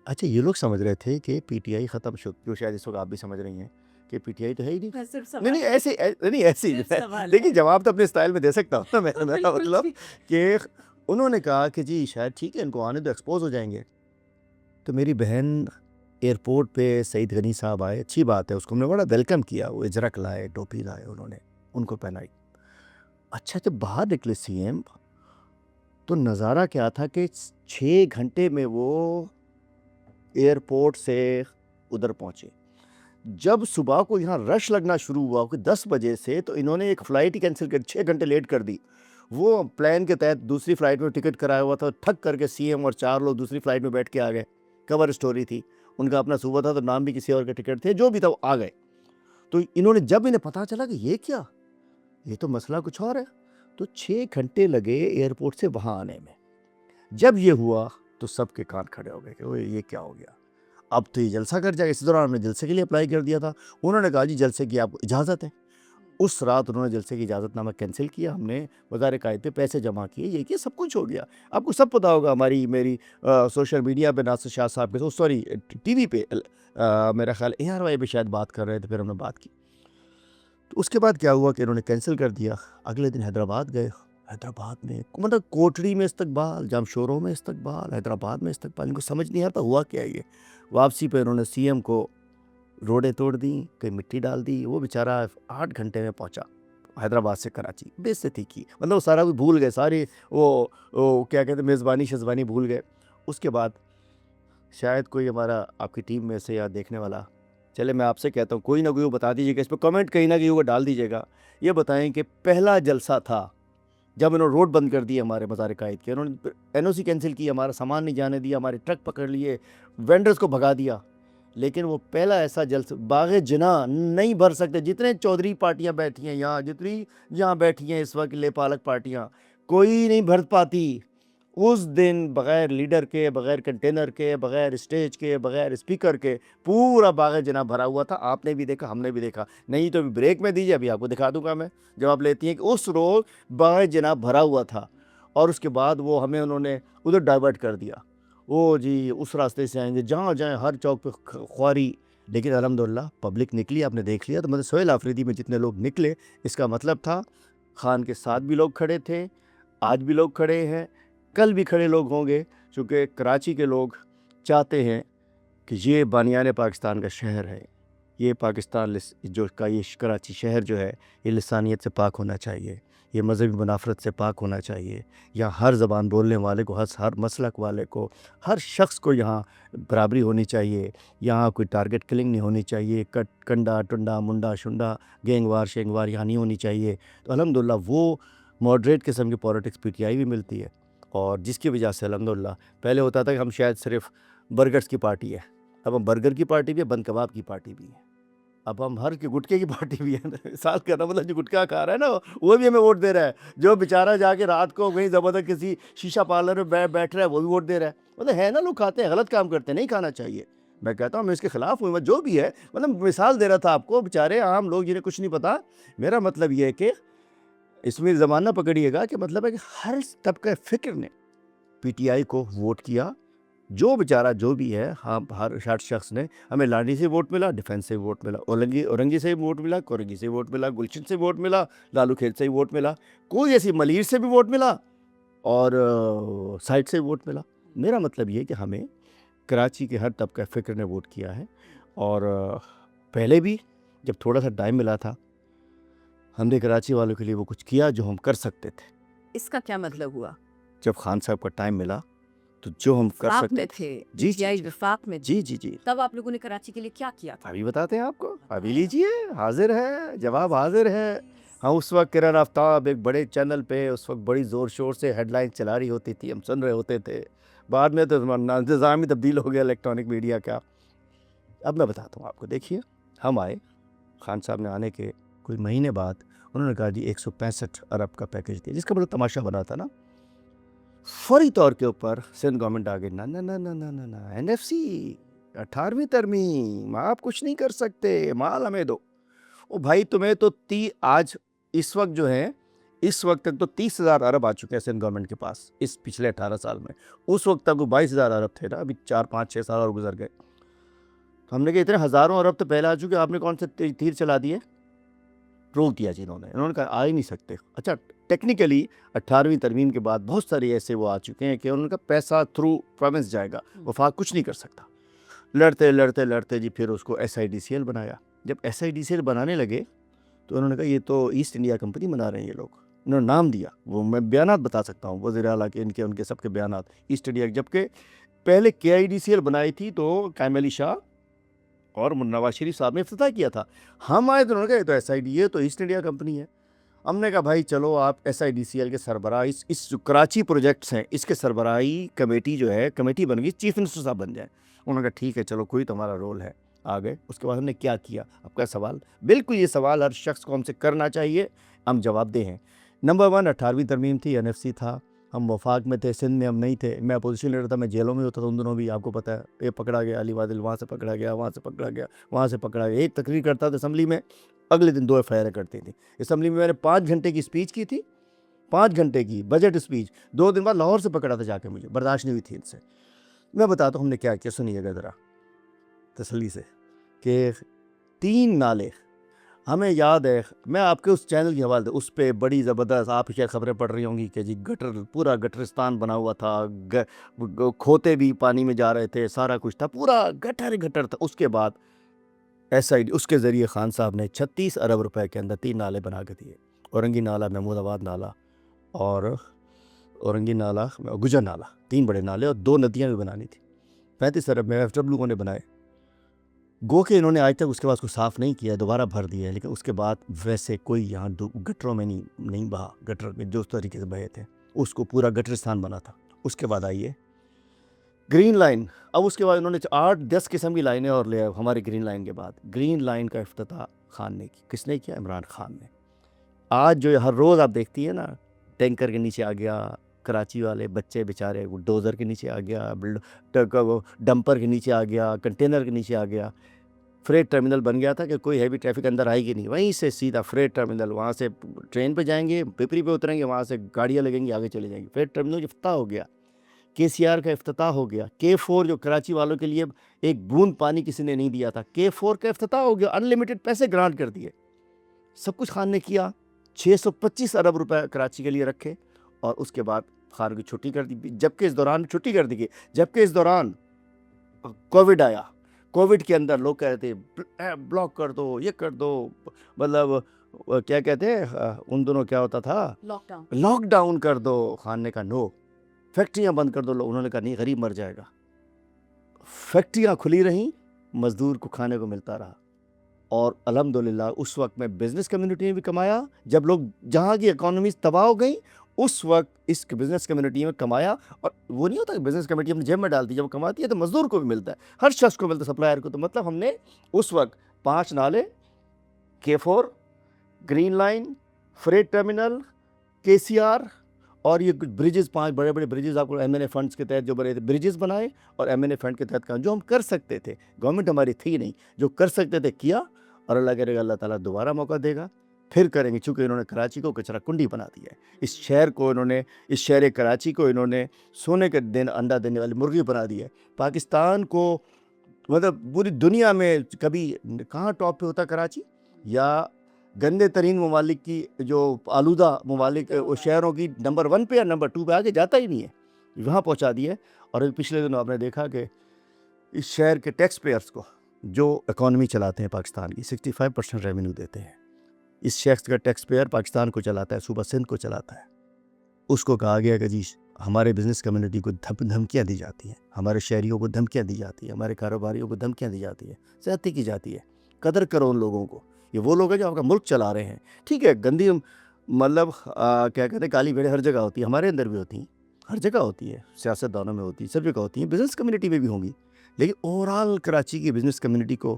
اچھا یہ لوگ سمجھ رہے تھے کہ پی ٹی آئی ختم شد, جو شاید اس وقت آپ بھی سمجھ رہی ہیں کہ پی ٹی آئی تو ہے ہی نہیں. نہیں ایسے نہیں ایسی دیکھیے, جواب تو اپنے اسٹائل میں دے سکتا ہوں میں, میرا مطلب کہ انہوں نے کہا کہ جی شاید ٹھیک ہے, ان کو آنے تو ایکسپوز ہو جائیں گے. تو میری بہن ایئرپورٹ پہ سعید غنی صاحب آئے, اچھی بات ہے, اس کو ہم نے بڑا ویلکم کیا, وہ اجرک لائے, ٹوپی لائے, انہوں نے ان کو پہنائی. اچھا جب باہر نکلے سی ایم, تو نظارہ کیا تھا کہ 6 گھنٹے میں وہ ایئرپورٹ سے ادھر پہنچے. جب صبح کو یہاں رش لگنا شروع ہوا کہ 10 بجے سے, تو انہوں نے ایک فلائٹ ہی کینسل کر 6 گھنٹے لیٹ کر دی. وہ پلان کے تحت دوسری فلائٹ میں ٹکٹ کرایا ہوا تھا, ٹھک کر کے سی ایم اور 4 لوگ دوسری فلائٹ میں بیٹھ کے آ گئے. کور اسٹوری تھی, ان کا اپنا صوبہ تھا تو نام بھی کسی اور کے ٹکٹ تھے, جو بھی تھا وہ آ گئے. تو انہوں نے جب انہیں پتہ چلا کہ یہ کیا, یہ تو مسئلہ کچھ اور ہے, تو 6 گھنٹے لگے ایئرپورٹ سے وہاں آنے میں. جب یہ ہوا تو سب کے کان کھڑے ہو گئے کہ اوہ یہ کیا ہو گیا, اب تو یہ جلسہ کر جائے گا. اسی دوران ہم نے جلسے کے لیے اپلائی کر دیا تھا. انہوں نے کہا جی جلسے کی آپ کو اجازت ہے. اس رات انہوں نے جلسے کی اجازت نامہ کینسل کیا, ہم نے وزارت قائد پہ پیسے جمع کیے, یہ کیا سب کچھ ہو گیا. آپ کو سب پتہ ہوگا, میری سوشل میڈیا پہ ناصر شاہ صاحب کے, سوری ٹی وی پہ, میرا خیال اے آر وائی پہ شاید بات کر رہے تھے, پھر ہم نے بات کی. تو اس کے بعد کیا ہوا کہ انہوں نے کینسل کر دیا. اگلے دن حیدرآباد گئے. حیدرآباد میں مطلب کوٹڑی میں استقبال, جامشوروں میں استقبال, حیدرآباد میں استقبال, ان کو سمجھ نہیں آتا ہوا کیا ہے یہ. واپسی پہ انہوں نے سی ایم کو روڈیں توڑ دیں, کہیں مٹی ڈال دی. وہ بیچارہ 8 گھنٹے میں پہنچا حیدرآباد سے کراچی, بے عزتی کی, مطلب وہ سارا بھول گئے, ساری وہ کیا کہتے ہیں میزبانی شزبانی بھول گئے. اس کے بعد شاید کوئی ہمارا آپ کی ٹیم میں سے یا دیکھنے والا, چلے میں آپ سے کہتا ہوں کوئی نہ کوئی وہ بتا دیجیے گا, اس پہ کمنٹ کہیں نہ کہیں وہ ڈال دیجیے گا. یہ بتائیں کہ پہلا جلسہ تھا جب انہوں نے روڈ بند کر دی ہمارے مزار قائد کے, انہوں نے این او سی کینسل کی, ہمارا سامان نہیں جانے دیا, ہمارے ٹرک پکڑ لیے, وینڈرز کو بھگا دیا. لیکن وہ پہلا ایسا جلسہ, باغ جناح نہیں بھر سکتے, جتنے چودھری پارٹیاں بیٹھی ہیں یہاں, جتنی جہاں بیٹھی ہیں اس وقت لے پالک پارٹیاں, کوئی نہیں بھر پاتی. اس دن بغیر لیڈر کے, بغیر کنٹینر کے, بغیر اسٹیج کے, بغیر اسپیکر کے پورا باغ جناح بھرا ہوا تھا. آپ نے بھی دیکھا, ہم نے بھی دیکھا. نہیں تو بریک میں دیجیے, ابھی آپ کو دکھا دوں گا میں, جب آپ لیتی ہیں کہ اس روز باغ جناح بھرا ہوا تھا. اور اس کے بعد وہ ہمیں انہوں نے ادھر ڈائیورٹ کر دیا, وہ جی اس راستے سے آئیں گے, جہاں جائیں ہر چوک پہ خواری. لیکن الحمدللہ پبلک نکلی, آپ نے دیکھ لیا. تو مطلب سہیل آفریدی میں جتنے لوگ نکلے, اس کا مطلب تھا خان کے ساتھ بھی لوگ کھڑے تھے، آج بھی لوگ کھڑے ہیں، کل بھی کھڑے لوگ ہوں گے، چونکہ کراچی کے لوگ چاہتے ہیں کہ یہ بانیان پاکستان کا شہر ہے، یہ پاکستان جو کا یہ کراچی شہر جو ہے یہ لسانیت سے پاک ہونا چاہیے، یہ مذہبی منافرت سے پاک ہونا چاہیے، یہاں ہر زبان بولنے والے کو، ہر مسلک والے کو، ہر شخص کو یہاں برابری ہونی چاہیے، یہاں کوئی ٹارگٹ کلنگ نہیں ہونی چاہیے، کنڈا ٹنڈا منڈا شنڈا گینگ وار شینگ وار یہاں نہیں ہونی چاہیے۔ تو الحمدللہ وہ ماڈریٹ قسم کی پولیٹکس پی ٹی آئی بھی ملتی ہے، اور جس کی وجہ سے الحمدللہ پہلے ہوتا تھا کہ ہم شاید صرف برگرز کی پارٹی ہے، اب ہم برگر کی پارٹی بھی ہے، بند کباب کی پارٹی بھی ہے، اب ہم ہر کے گٹکے کی پارٹی بھی ہے۔ سال کا مطلب جو گٹکا کھا رہا ہے نا وہ بھی ہمیں ووٹ دے رہا ہے، جو بیچارہ جا کے رات کو وہیں زبردست کسی شیشہ پارلر میں بیٹھ رہا ہے وہ بھی ووٹ دے رہا ہے۔ مطلب ہے نا، لوگ کھاتے ہیں، غلط کام کرتے ہیں، نہیں کھانا چاہیے، میں کہتا ہوں میں اس کے خلاف ہوں، جو بھی ہے، مطلب مثال دے رہا تھا آپ کو، بیچارے عام لوگ جنہیں کچھ نہیں پتا۔ میرا مطلب یہ ہے کہ اس میں زمانہ پکڑیے گا کہ مطلب ہے کہ ہر طبقہ فکر نے پی ٹی آئی کو ووٹ کیا، جو بیچارہ جو بھی ہے، ہر شخص نے، ہمیں لاڈی سے ووٹ ملا، ڈیفینس سے ووٹ ملا، اورنگی سے ووٹ ملا، کورنگی سے ووٹ ملا، گلشن سے ووٹ ملا، لالو کھیت سے ووٹ ملا، کوئی ایسی ملیر سے بھی ووٹ ملا، اور سائٹ سے ووٹ ملا۔ میرا مطلب یہ کہ ہمیں کراچی کے ہر طبقہ فکر نے ووٹ کیا ہے، اور پہلے بھی جب تھوڑا سا ٹائم ملا تھا ہم نے کراچی والوں کے لیے وہ کچھ کیا جو ہم کر سکتے تھے۔ اس کا کیا مطلب ہوا؟ جب خان صاحب کا ٹائم ملا تو جو ہم کر وفاق سکتے میں تھے، جی پی ٹی آئی وفاق میں جی جی جی تب آپ لوگوں نے کراچی کے لیے کیا کیا تھا؟ ابھی بتاتے ہیں آپ کو، ابھی لیجئے، حاضر ہے، جواب حاضر ہے۔ ہاں اس وقت کرن آفتاب ایک بڑے چینل پہ اس وقت بڑی زور شور سے ہیڈ لائن چلا رہی ہوتی تھی، ہم سن رہے ہوتے تھے، بعد میں تو نظام ہی تبدیل ہو گیا الیکٹرانک میڈیا کا۔ اب میں بتاتا ہوں آپ کو، دیکھیے ہم آئے، خان صاحب نے آنے کے کوئی مہینے بعد انہوں نے کہا جی 165 ارب کا پیکج دیا، جس کا مطلب تماشا بنا تھا نا۔ فوری طور کے اوپر سندھ گورنمنٹ آگے نا نا نا نا نا نا نا این ایف سی 18ویں ترمیم آپ کچھ نہیں کر سکتے، مال ہمیں دو۔ او بھائی تمہیں تو آج اس وقت جو ہے، اس وقت تک تو 30,000 ارب آ چکے ہیں سندھ گورنمنٹ کے پاس اس پچھلے 18 سال میں، اس وقت تک وہ 22,000 ارب تھے نا، ابھی 4 5 6 سال اور گزر گئے۔ تو ہم نے کہا اتنے ہزاروں ارب تو پہلے آ چکے، آپ نے کون سے تیر چلا دیے؟ روک دیا جی انہوں نے کہا آ ہی نہیں سکتے۔ اچھا ٹیکنیکلی 18ویں ترمیم کے بعد بہت سارے ایسے وہ آ چکے ہیں کہ انہوں نے کہا پیسہ تھرو پروونس جائے گا، وفاق کچھ نہیں کر سکتا۔ لڑتے لڑتے لڑتے جی پھر اس کو ایس آئی ڈی سی ایل بنایا۔ جب ایس آئی ڈی سی ایل بنانے لگے تو انہوں نے کہا یہ تو ایسٹ انڈیا کمپنی بنا رہے ہیں یہ لوگ، انہوں نے نام دیا، وہ میں بیانات بتا سکتا ہوں وزیر اعلیٰ کے، ان کے سب کے بیانات، ایسٹ انڈیا، جبکہ پہلے کے آئی ڈی سی ایل بنائی تھی تو قائم علی شاہ اور نواز شریف صاحب نے افتتاح کیا تھا۔ ہم آئے تو انہوں نے کہا یہ تو ایس آئی ڈی ہے، تو ایسٹ انڈیا کمپنی ہے۔ ہم نے کہا بھائی چلو آپ ایس آئی ڈی سی ایل کے سربراہ، اس جو کراچی پروجیکٹس ہیں اس کے سربراہی کمیٹی جو ہے، کمیٹی بن گئی، چیف منسٹر صاحب بن جائیں۔ انہوں نے کہا ٹھیک ہے چلو کوئی تمہارا رول ہے، آ گئے۔ اس کے بعد ہم نے کیا کیا؟ آپ کا سوال بالکل یہ سوال ہر شخص کو ہم سے کرنا چاہیے، ہم جواب دہ ہیں۔ نمبر 1 18ویں ترمیم تھی، این ایف سی تھا، ہم وفاق میں تھے، سندھ میں ہم نہیں تھے، میں اپوزیشن لیڈر تھا، میں جیلوں میں ہوتا تھا ان دنوں بھی، آپ کو پتہ ہے، یہ پکڑا گیا علی وادل، وہاں سے پکڑا گیا، وہاں سے پکڑا گیا، وہاں سے پکڑا گیا، ایک تقریر کرتا تھا اسمبلی میں، اگلے دن 2 ایف آئی آر کرتی تھی۔ اسمبلی میں میں نے 5 گھنٹے کی اسپیچ کی تھی، 5 گھنٹے کی بجٹ اسپیچ، 2 دن بعد لاہور سے پکڑا تھا جا کے، مجھے برداشت نہیں ہوئی تھی ان سے۔ میں بتاتا ہوں ہم نے کیا کیا، سنیے گا ذرا تسلی سے، کہ 3 نالے ہمیں یاد ہے، میں آپ کے اس چینل کی حوالے اس پہ بڑی زبردست آپ شاید خبریں پڑھ رہی ہوں گی کہ جی گٹر، پورا گٹرستان بنا ہوا تھا، کھوتے بھی پانی میں جا رہے تھے، سارا کچھ تھا، پورا گٹر تھا۔ اس کے بعد ایس آئی ڈی اس کے ذریعے خان صاحب نے 36 ارب روپے کے اندر 3 نالے بنا کے دیے، اورنگی نالا، محمود آباد نالا اور اورنگی نالا، گجر نالا، 3 بڑے نالے اور 2 ندیاں بھی بنانی تھی۔ 35 ارب میں ایف ڈبلیو نے بنائے، گو کہ انہوں نے آج تک اس کے بعد کو صاف نہیں کیا، دوبارہ بھر دیا ہے، لیکن اس کے بعد ویسے کوئی یہاں گٹروں میں نہیں بہا، گٹر میں جو طریقے سے بہے تھے اس کو پورا گٹرستان بنا تھا۔ اس کے بعد آئیے گرین لائن، اب اس کے بعد انہوں نے 8-10 قسم کی لائنیں اور لے، ہماری گرین لائن کے بعد گرین لائن کا افتتاح خان نے کی۔ کس نے کیا؟ عمران خان نے۔ آج جو ہر روز آپ دیکھتی ہیں نا، ٹینکر کے نیچے آ گیا، کراچی والے بچے بیچارے ڈوزر کے نیچے آ گیا، ڈمپر کے نیچے آ گیا، کنٹینر کے نیچے آ گیا، فریٹ ٹرمینل بن گیا تھا کہ کوئی ہیوی ٹریفک اندر آئے گی نہیں، وہیں سے سیدھا فریٹ ٹرمینل، وہاں سے ٹرین پہ جائیں گے، پپری پہ اتریں گے، وہاں سے گاڑیاں لگیں گی، آگے چلے جائیں گے۔ فریٹ ٹرمینل افتتاح ہو گیا، کے سی آر کا افتتاح ہو گیا، K4 جو کراچی والوں کے لیے ایک بوند پانی کسی نے نہیں دیا تھا، K4 کا افتتاح ہو گیا، ان لمیٹڈ پیسے گرانٹ کر دیے، سب کچھ خان نے کیا۔ 625 ارب روپے کراچی کے لیے رکھے اور اس کے بعد خان کی چھٹی کر دی، جبکہ اس دوران چھٹی کر دی گئی، جبکہ اس دوران کووڈ آیا۔ کووڈ کے اندر لوگ کہہ رہے تھے بلاک کر دو، یہ کر دو، مطلب کیا کہتے ہیں ان دنوں کیا ہوتا تھا، لاک ڈاؤن کر دو۔ خان نے کہا نو، فیکٹریاں بند کر دو۔ انہوں نے کہا نہیں، غریب مر جائے گا۔ فیکٹریاں کھلی رہیں، مزدور کو کھانے کو ملتا رہا، اور الحمدللہ اس وقت میں بزنس کمیونٹی نے بھی کمایا۔ جب لوگ جہاں کی اکانومیز تباہ ہو گئیں، اس وقت اس بزنس کمیونٹی میں کمایا۔ اور وہ نہیں ہوتا کہ بزنس کمیونٹی اپنے جیب میں ڈالتی ہے، جب وہ کماتی ہے تو مزدور کو بھی ملتا ہے، ہر شخص کو ملتا ہے، سپلائر کو۔ تو مطلب ہم نے اس وقت 5 نالے، K4، green line, freight terminal, KCR، اور یہ کچھ بریجز، 5 بڑے بڑے بریجز آپ کو M&A فنڈز کے تحت جو بنے تھے، بریجز بنائے، اور M&A فنڈ کے تحت کام جو ہم کر سکتے تھے، گورنمنٹ ہماری تھی نہیں، جو کر سکتے تھے کیا، اور اللہ کرے گا اللہ تعالیٰ دوبارہ موقع دے گا، پھر کریں گے، چونکہ انہوں نے کراچی کو کچرا کنڈی بنا دیا ہے۔ اس شہر کو انہوں نے، اس شہر کراچی کو انہوں نے سونے کے دن انڈا دینے والی مرغی بنا دی ہے۔ پاکستان کو مطلب پوری دنیا میں کبھی کہاں ٹاپ پہ ہوتا کراچی، یا گندے ترین ممالک کی، جو آلودہ ممالک شہروں کی نمبر 1 پہ یا نمبر 2 پہ آگے جاتا ہی نہیں ہے، وہاں پہنچا دیا ہے۔ اور پچھلے دنوں آپ نے دیکھا کہ اس شہر کے ٹیکس پیئرز کو، جو اکانومی چلاتے ہیں پاکستان کی، 65% ریونیو دیتے ہیں، اس شخص کا ٹیکس پیئر پاکستان کو چلاتا ہے، صوبہ سندھ کو چلاتا ہے۔ اس کو کہا گیا کہ جی ہمارے بزنس کمیونٹی کو دھمکیاں دی جاتی ہیں، ہمارے شہریوں کو دھمکیاں دی جاتی ہیں، ہمارے کاروباریوں کو دھمکیاں دی جاتی ہیں، زیادتی کی جاتی ہے۔ قدر کرو ان لوگوں کو، یہ وہ لوگ ہیں جو آپ کا ملک چلا رہے ہیں۔ ٹھیک ہے، گندی مطلب کیا کہتے ہیں، کالی بھیڑیں ہر جگہ ہوتی ہیں، ہمارے اندر بھی ہوتی ہیں، ہر جگہ ہوتی ہے، سیاست دانوں میں ہوتی ہیں، سب جگہ ہوتی ہیں، بزنس کمیونٹی میں بھی ہوں گی، لیکن اوورال کراچی کی بزنس کمیونٹی کو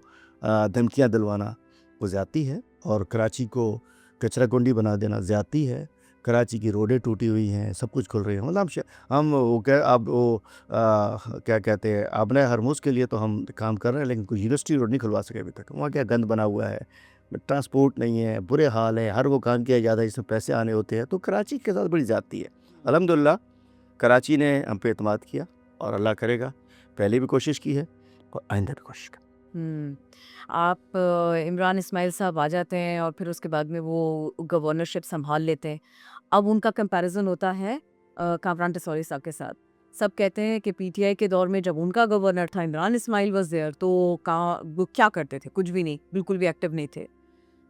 دھمکیاں دلوانا وہ زیادتی ہے، اور کراچی کو کچرا کنڈی بنا دینا زیادتی ہے۔ کراچی کی روڈیں ٹوٹی ہوئی ہیں، سب کچھ کھل رہی ہیں، مطلب ہم کیا کہتے ہیں، آبنائے ہرموز کے لیے تو ہم کام کر رہے ہیں، لیکن کوئی یونیورسٹی روڈ نہیں کھلوا سکے ابھی تک۔ وہاں کیا گند بنا ہوا ہے، ٹرانسپورٹ نہیں ہے، برے حال ہے، ہر وہ کام کیا جاتا ہے جس میں پیسے آنے ہوتے ہیں، تو کراچی کے ساتھ بڑی زیادتی ہے۔ الحمدللہ کراچی نے ہم پہ اعتماد کیا، اور اللہ کرے گا، پہلے بھی کوشش کی ہے اور آئندہ بھی کوشش کریں۔ آپ عمران اسماعیل صاحب آ جاتے ہیں اور پھر اس کے بعد میں وہ گورنرشپ سنبھال لیتے ہیں۔ اب ان کا کمپیریزن ہوتا ہے کامران ٹسوری صاحب کے ساتھ۔ سب کہتے ہیں کہ پی ٹی آئی کے دور میں جب ان کا گورنر تھا، عمران اسماعیل واز دیئر، تو وہ کیا کرتے تھے؟ کچھ بھی نہیں، بالکل بھی ایکٹیو نہیں تھے۔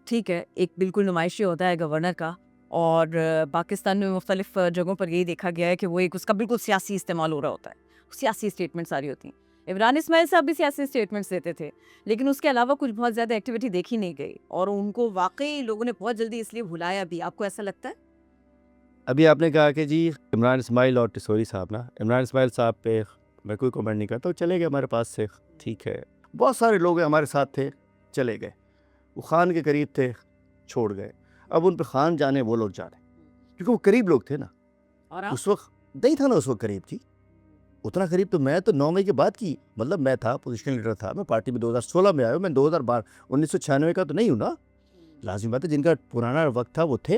ٹھیک ہے، ایک بالکل نمائشی ہوتا ہے گورنر کا، اور پاکستان میں مختلف جگہوں پر یہی دیکھا گیا ہے کہ وہ ایک اس کا بالکل سیاسی استعمال ہو رہا ہوتا ہے، سیاسی اسٹیٹمنٹ ساری ہوتی ہیں۔ عمران اسماعیل صاحب بھی سیاسی اسٹیٹمنٹس دیتے تھے، لیکن اس کے علاوہ کچھ بہت زیادہ ایکٹیویٹی دیکھی نہیں گئی، اور ان کو واقعی لوگوں نے بہت جلدی اس لیے بھلایا بھی۔ آپ کو ایسا لگتا ہے؟ ابھی آپ نے کہا کہ جی عمران اسماعیل اور ٹسوری صاحب نا، عمران اسماعیل صاحب پہ میں کوئی کمنٹ نہیں کرتا، وہ چلے گئے ہمارے پاس سے، ٹھیک ہے، بہت سارے لوگ ہمارے ساتھ تھے، چلے گئے، وہ خان کے قریب تھے، چھوڑ گئے۔ اب ان پہ خان جانے وہ لوگ جانے، کیونکہ وہ قریب لوگ تھے نا، اور اس وقت نہیں تھا نا، اس وقت قریب تھی، اتنا قریب تو میں تو 9 مئی کے بعد کی، مطلب میں تھا پوزیشن لیڈر تھا، میں پارٹی میں 2016 میں آیا ہوں، میں 1996 کا تو نہیں ہوں نا، لازمی بات ہے، جن کا پرانا وقت تھا وہ تھے۔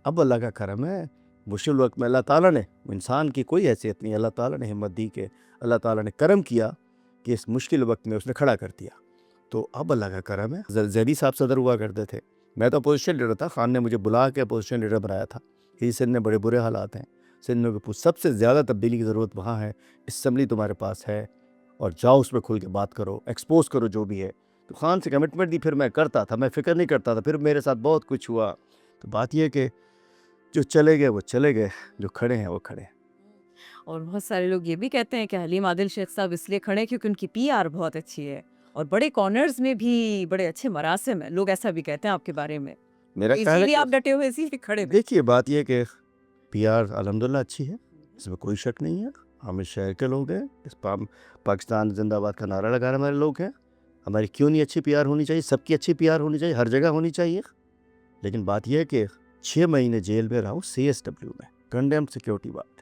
اب اللہ کا کرم ہے، مشکل وقت میں اللہ تعالیٰ نے، انسان کی کوئی حیثیت نہیں، اللہ تعالیٰ نے ہمت دی کہ اللہ تعالیٰ نے کرم کیا کہ اس مشکل وقت میں اس نے کھڑا کر دیا، تو اب اللہ کا کرم ہے۔ زیدی صاحب صدر ہوا کرتے تھے، میں تو اپوزیشن لیڈر تھا، خان نے مجھے بلا کے اپوزیشن لیڈر بنایا تھا کہ سندھ میں بڑے برے حالات ہیں، سندھ میں سب سے زیادہ تبدیلی کی ضرورت وہاں ہے، اسمبلی تمہارے پاس ہے، اور جاؤ اس میں کھل کے بات کرو، ایکسپوز کرو جو بھی ہے۔ تو خان سے کمٹمنٹ دی، پھر میں کرتا تھا، میں فکر نہیں کرتا تھا، پھر میرے ساتھ بہت کچھ ہوا۔ تو بات یہ کہ جو چلے گئے وہ چلے گئے، جو کھڑے ہیں وہ کھڑے ہیں۔ اور بہت سارے لوگ یہ بھی کہتے ہیں کہ حلیم عادل شیخ صاحب اس لیے کھڑے ہیں کیونکہ ان کی پی آر بہت اچھی ہے، اور بڑے کارنرز میں بھی بڑے اچھے مراسم ہیں، لوگ ایسا بھی کہتے ہیں آپ کے بارے میں، میرا اسی خیال لیے ہے آپ ڈٹے ہوئے، اسی لیے کھڑے ہوئے۔ دیکھیے بات یہ کہ پی آر الحمدللہ اچھی ہے، اس میں کوئی شک نہیں ہے، ہم اس شہر کے لوگ ہیں، اس پاکستان زندہ باد کا نعرہ لگانے والے لوگ ہیں، ہماری کیوں نہیں اچھی پی آر ہونی چاہیے؟ سب کی اچھی پی آر ہونی چاہیے، ہر جگہ ہونی چاہیے، لیکن بات یہ ہے کہ 6 مہینے جیل میں رہا ہوں CSW میں، condemn security ward.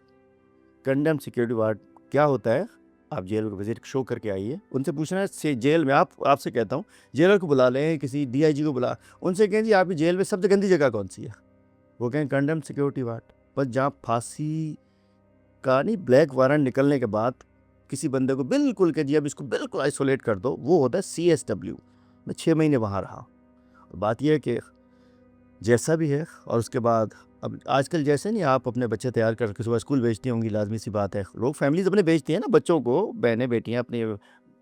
Condemn security ward کیا ہوتا ہے؟ آپ جیل کو وزٹ شو کر کے آئیے، ان سے پوچھنا ہے جیل میں، آپ سے کہتا ہوں جیلر کو بلا لیں، کسی DIG کو بلا، ان سے کہیں جی آپ کی جیل میں سب سے گندی جگہ کون سی ہے؟ وہ کہیں کنڈیم سیکیورٹی وارڈ۔ بس جہاں پھانسی کا نہیں، بلیک وارنٹ نکلنے کے بعد کسی بندے کو بالکل کہ جی اب اس کو بالکل آئسولیٹ کر دو، وہ ہوتا ہے CSW۔ میں 6 مہینے وہاں رہا۔ بات یہ ہے کہ جیسا بھی ہے. اور اس کے بعد اب آج کل جیسے نہیں آپ اپنے بچے تیار کر کے صبح اسکول بھیجتی ہوں گی, لازمی سی بات ہے لوگ فیملیز اپنے بھیجتی ہیں نا بچوں کو, بہنیں بیٹیاں اپنی.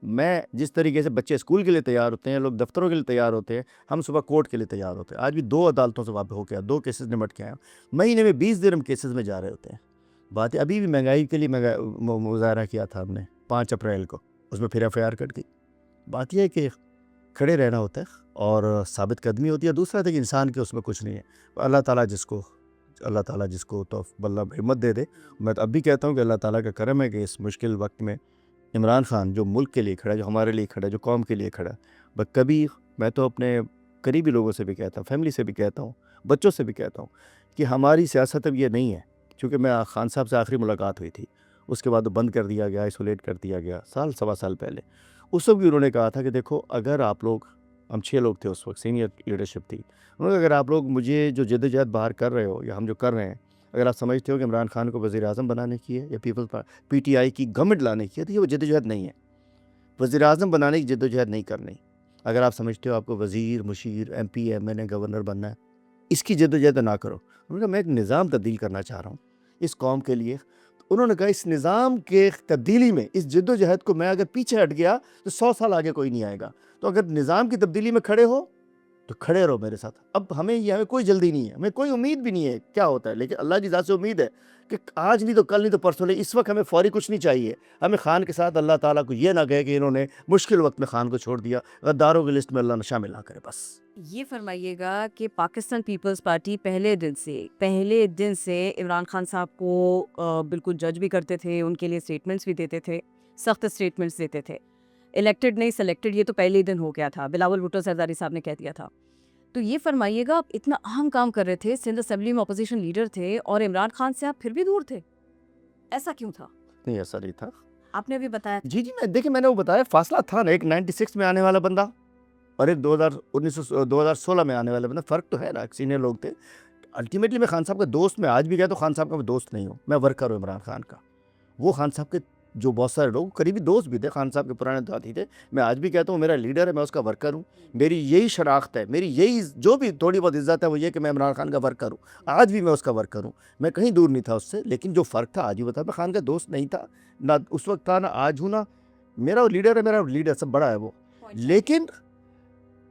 میں جس طریقے سے بچے اسکول کے لیے تیار ہوتے ہیں, لوگ دفتروں کے لیے تیار ہوتے ہیں, ہم صبح کورٹ کے لیے تیار ہوتے ہیں. آج بھی 2 عدالتوں سے واپس ہو کے 2 کیسز نمٹ کے آئے, مہینے میں 20 درہم کیسز میں جا رہے ہوتے ہیں. بات ہے ابھی بھی مہنگائی کے لیے مظاہرہ کیا تھا ہم نے 5 اپریل کو, اس میں پھر ایف آئی آر کٹ گئی. بات یہ ہے کہ کھڑے رہنا ہوتا ہے اور ثابت قدمی ہوتی ہے. دوسرا تھا کہ انسان کے اس میں کچھ نہیں ہے. اللہ تعالیٰ جس کو تو اللہ ہمت دے دے. میں اب بھی کہتا ہوں کہ اللہ تعالیٰ کا کرم ہے کہ اس مشکل وقت میں عمران خان جو ملک کے لیے کھڑا ہے, جو ہمارے لیے کھڑا ہے, جو قوم کے لیے کھڑا ہے, بس کبھی میں تو اپنے قریبی لوگوں سے بھی کہتا ہوں, فیملی سے بھی کہتا ہوں, بچوں سے بھی کہتا ہوں کہ ہماری سیاست اب یہ نہیں ہے. چونکہ میں خان صاحب سے آخری ملاقات ہوئی تھی, اس کے بعد وہ بند کر دیا گیا, آئسولیٹ کر دیا گیا سال سوا سال پہلے. اس وقت بھی انہوں نے کہا تھا کہ دیکھو اگر آپ لوگ, ہم 6 لوگ تھے اس وقت, سینئر لیڈرشپ تھی, انہوں نے کہا اگر آپ لوگ مجھے جو جدوجہد باہر کر رہے ہو یا ہم جو کر رہے ہیں, اگر آپ سمجھتے ہو کہ عمران خان کو وزیر اعظم بنانے کی ہے یا پی ٹی آئی کی گورنمنٹ لانے کی ہے, تو یہ وہ جدوجہد نہیں ہے. وزیر اعظم بنانے کی جدوجہد نہیں کرنی. اگر آپ سمجھتے ہو آپ کو وزیر, مشیر, ایم پی, ایم این اے, گورنر بننا ہے, اس کی جدوجہد نہ کرو. انہوں نے کہا میں ایک نظام تبدیل کرنا چاہ رہا ہوں اس قوم کے لیے. انہوں نے کہا اس نظام کے تبدیلی میں, اس جدوجہد کو میں اگر پیچھے ہٹ گیا تو 100 سال آگے کوئی نہیں آئے گا. تو اگر نظام کی تبدیلی میں کھڑے ہو تو کھڑے رہو میرے ساتھ. اب ہمیں کوئی جلدی نہیں ہے, ہمیں کوئی امید بھی نہیں ہے کیا ہوتا ہے, لیکن اللہ کی ذات سے امید ہے کہ آج نہیں تو کل نہیں تو پرسوں نہیں. اس وقت ہمیں فوری کچھ نہیں چاہیے. ہمیں خان کے ساتھ اللہ تعالیٰ کو یہ نہ کہے کہ انہوں نے مشکل وقت میں خان کو چھوڑ دیا, غداروں کی لسٹ میں اللہ نہ شامل نہ کرے. بس یہ فرمائیے گا کہ پاکستان پیپلز پارٹی پہلے دن سے عمران خان صاحب کو بالکل جج بھی کرتے تھے, ان کے لیے سٹیٹمنٹس بھی دیتے تھے, سخت سٹیٹمنٹس دیتے تھے. الیکٹڈ نہیں سلیکٹڈ یہ تو پہلے ہی دن ہو گیا تھا, بلاول بھٹو زرداری صاحب نے کہہ دیا تھا. تو یہ فرمائیے گا آپ اتنا اہم کام کر رہے تھے, سندھ اسمبلی میں اپوزیشن لیڈر تھے, اور عمران خان سے آپ پھر بھی دور تھے, ایسا کیوں تھا؟ نہیں ایسا نہیں تھا. آپ نے ابھی بتایا جی دیکھیں میں نے وہ بتایا فاصلہ تھا نا, ایک 96 میں آنے والا بندہ اور ایک 2016 میں آنے والا بندہ, فرق تو ہے نا. سینئر لوگ تھے. الٹیمیٹلی میں خان صاحب کا دوست, میں آج بھی کہتا ہوں خان صاحب کا دوست نہیں ہوں, میں ورکر ہوں عمران خان کا. وہ خان صاحب کے جو بہت سارے لوگ قریبی دوست بھی تھے, خان صاحب کے پرانے ساتھی تھے. میں آج بھی کہتا ہوں میرا لیڈر ہے, میں اس کا ورکر ہوں. میری یہی شناخت ہے, میری یہی جو بھی تھوڑی بہت عزت ہے وہ یہ کہ میں عمران خان کا ورکر ہوں. آج بھی میں اس کا ورکر ہوں, میں کہیں دور نہیں تھا اس سے. لیکن جو فرق تھا آج بھی بتا, میں خان کا دوست نہیں تھا, نہ اس وقت تھا نہ آج ہوں. نہ میرا لیڈر ہے, میرا لیڈر سب بڑا ہے وہ. لیکن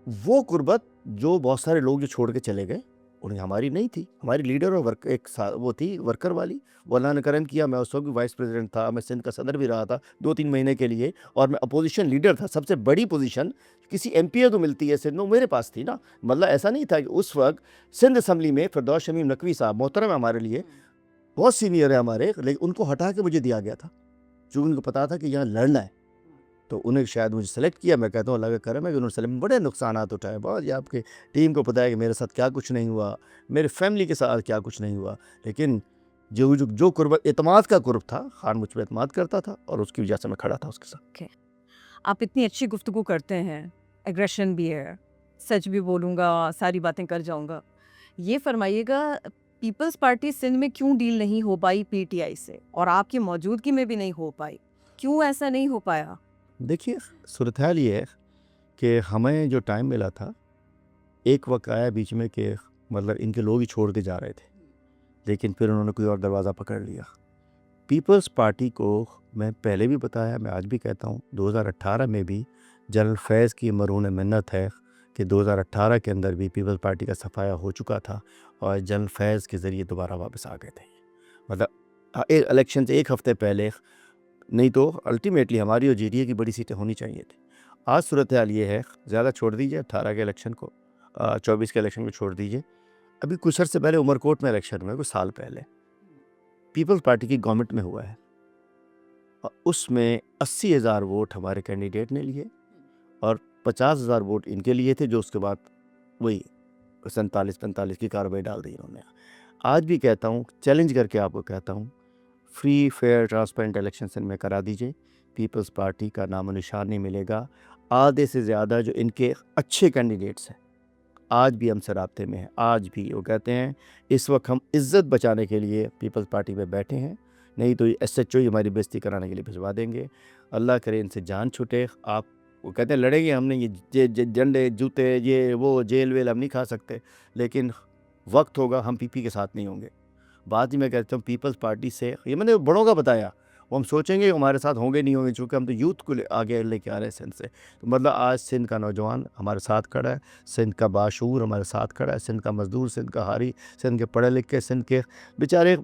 وہ قربت جو بہت سارے لوگ جو چھوڑ کے چلے گئے انہیں ہماری نہیں تھی. ہماری لیڈر اور وہ تھی ورکر والی, وہ اللہ نے کرم کیا. میں اس وقت بھی وائس پریزیڈنٹ تھا, میں سندھ کا صدر بھی رہا تھا 2-3 مہینے کے لیے, اور میں اپوزیشن لیڈر تھا. سب سے بڑی پوزیشن کسی ایم پی اے تو ملتی ہے سندھ میں, میرے پاس تھی نا. مطلب ایسا نہیں تھا کہ اس وقت سندھ اسمبلی میں فردوس شمیم نقوی صاحب محترم ہے ہمارے لیے, بہت سینئر ہے ہمارے, لیکن ان کو ہٹا کے مجھے دیا گیا تھا چونکہ ان کو پتا تھا کہ یہاں لڑنا ہے. تو انہیں شاید مجھے سلیکٹ کیا. میں کہتا ہوں اللہ کا کرم ہے کہ انہوں نے سلیکٹ, بڑے نقصانات اٹھائے بہت. یہ آپ کے ٹیم کو پتہ ہے کہ میرے ساتھ کیا کچھ نہیں ہوا, میرے فیملی کے ساتھ کیا کچھ نہیں ہوا. لیکن جو قربت اعتماد کا قرب تھا, خان مجھ پہ اعتماد کرتا تھا اور اس کی وجہ سے میں کھڑا تھا اس کے ساتھ. آپ اتنی اچھی گفتگو کرتے ہیں, ایگریشن بھی ہے, سچ بھی بولوں گا, ساری باتیں کر جاؤں گا. یہ فرمائیے گا پیپلز پارٹی سندھ میں کیوں ڈیل نہیں ہو پائی پی ٹی آئی سے, اور آپ کی موجودگی میں بھی نہیں ہو پائی, کیوں ایسا نہیں ہو پایا؟ دیکھیے صورتحال یہ ہے کہ ہمیں جو ٹائم ملا تھا, ایک وقت آیا بیچ میں کہ مطلب ان کے لوگ ہی چھوڑ کے جا رہے تھے, لیکن پھر انہوں نے کوئی اور دروازہ پکڑ لیا. پیپلز پارٹی کو میں پہلے بھی بتایا, میں آج بھی کہتا ہوں, 2018 میں بھی جنرل فیض کی مرہون منت ہے کہ 2018 کے اندر بھی پیپلز پارٹی کا صفایا ہو چکا تھا اور جنرل فیض کے ذریعے دوبارہ واپس آ گئے تھے. مطلب الیکشن سے ایک ہفتے پہلے, نہیں تو الٹیمیٹلی ہماری اور جی ڈی اے کی بڑی سیٹیں ہونی چاہیے تھیں. آج صورتحال یہ ہے, زیادہ چھوڑ دیجیے 18 کے الیکشن کو, 24 کے الیکشن کو چھوڑ دیجیے. ابھی کچھ عرصے پہلے عمر کوٹ میں الیکشن ہوئے, کچھ سال پہلے پیپلز پارٹی کی گورنمنٹ میں ہوا ہے, اور اس میں 80,000 ووٹ ہمارے کینڈیڈیٹ نے لیے اور 50,000 ووٹ ان کے لیے تھے, جو اس کے بعد وہی 47-45 کی کارروائی ڈال دی انہوں نے. آج بھی کہتا ہوں, چیلنج کر کے آپ کو کہتا ہوں, free fair transparent election Sindh میں کرا دیجئے. پیپلز پارٹی کا نام و نشان نہیں ملے گا. آدھے سے زیادہ جو ان کے اچھے کینڈیڈیٹس ہیں آج بھی ہم سے رابطے میں ہیں. آج بھی وہ کہتے ہیں اس وقت ہم عزت بچانے کے لیے پیپلز پارٹی پہ بیٹھے ہیں, نہیں تو ایس ایچ او ہی ہماری بےزتی کرانے کے لیے بھجوا دیں گے. اللہ کرے ان سے جان چھوٹے. آپ وہ کہتے ہیں لڑیں گے, ہم نے یہ جنڈے جوتے یہ وہ جیل ویل ہم نہیں کھا سکتے, لیکن وقت ہوگا ہم پی پی کے ساتھ نہیں ہوں گے. بات ہی میں کہتا ہوں پیپلز پارٹی سے, یہ میں نے بڑوں کا بتایا, وہ ہم سوچیں گے ہمارے ساتھ ہوں گے نہیں ہوں گے, چونکہ ہم تو یوتھ کو آگے لے کے آ رہے ہیں سندھ سے. تو مطلب آج سندھ کا نوجوان ہمارے ساتھ کھڑا ہے, سندھ کا باشعور ہمارے ساتھ کھڑا ہے, سندھ کا مزدور, سندھ کا حاری, سندھ کے پڑھے لکھے, سندھ کے بیچارے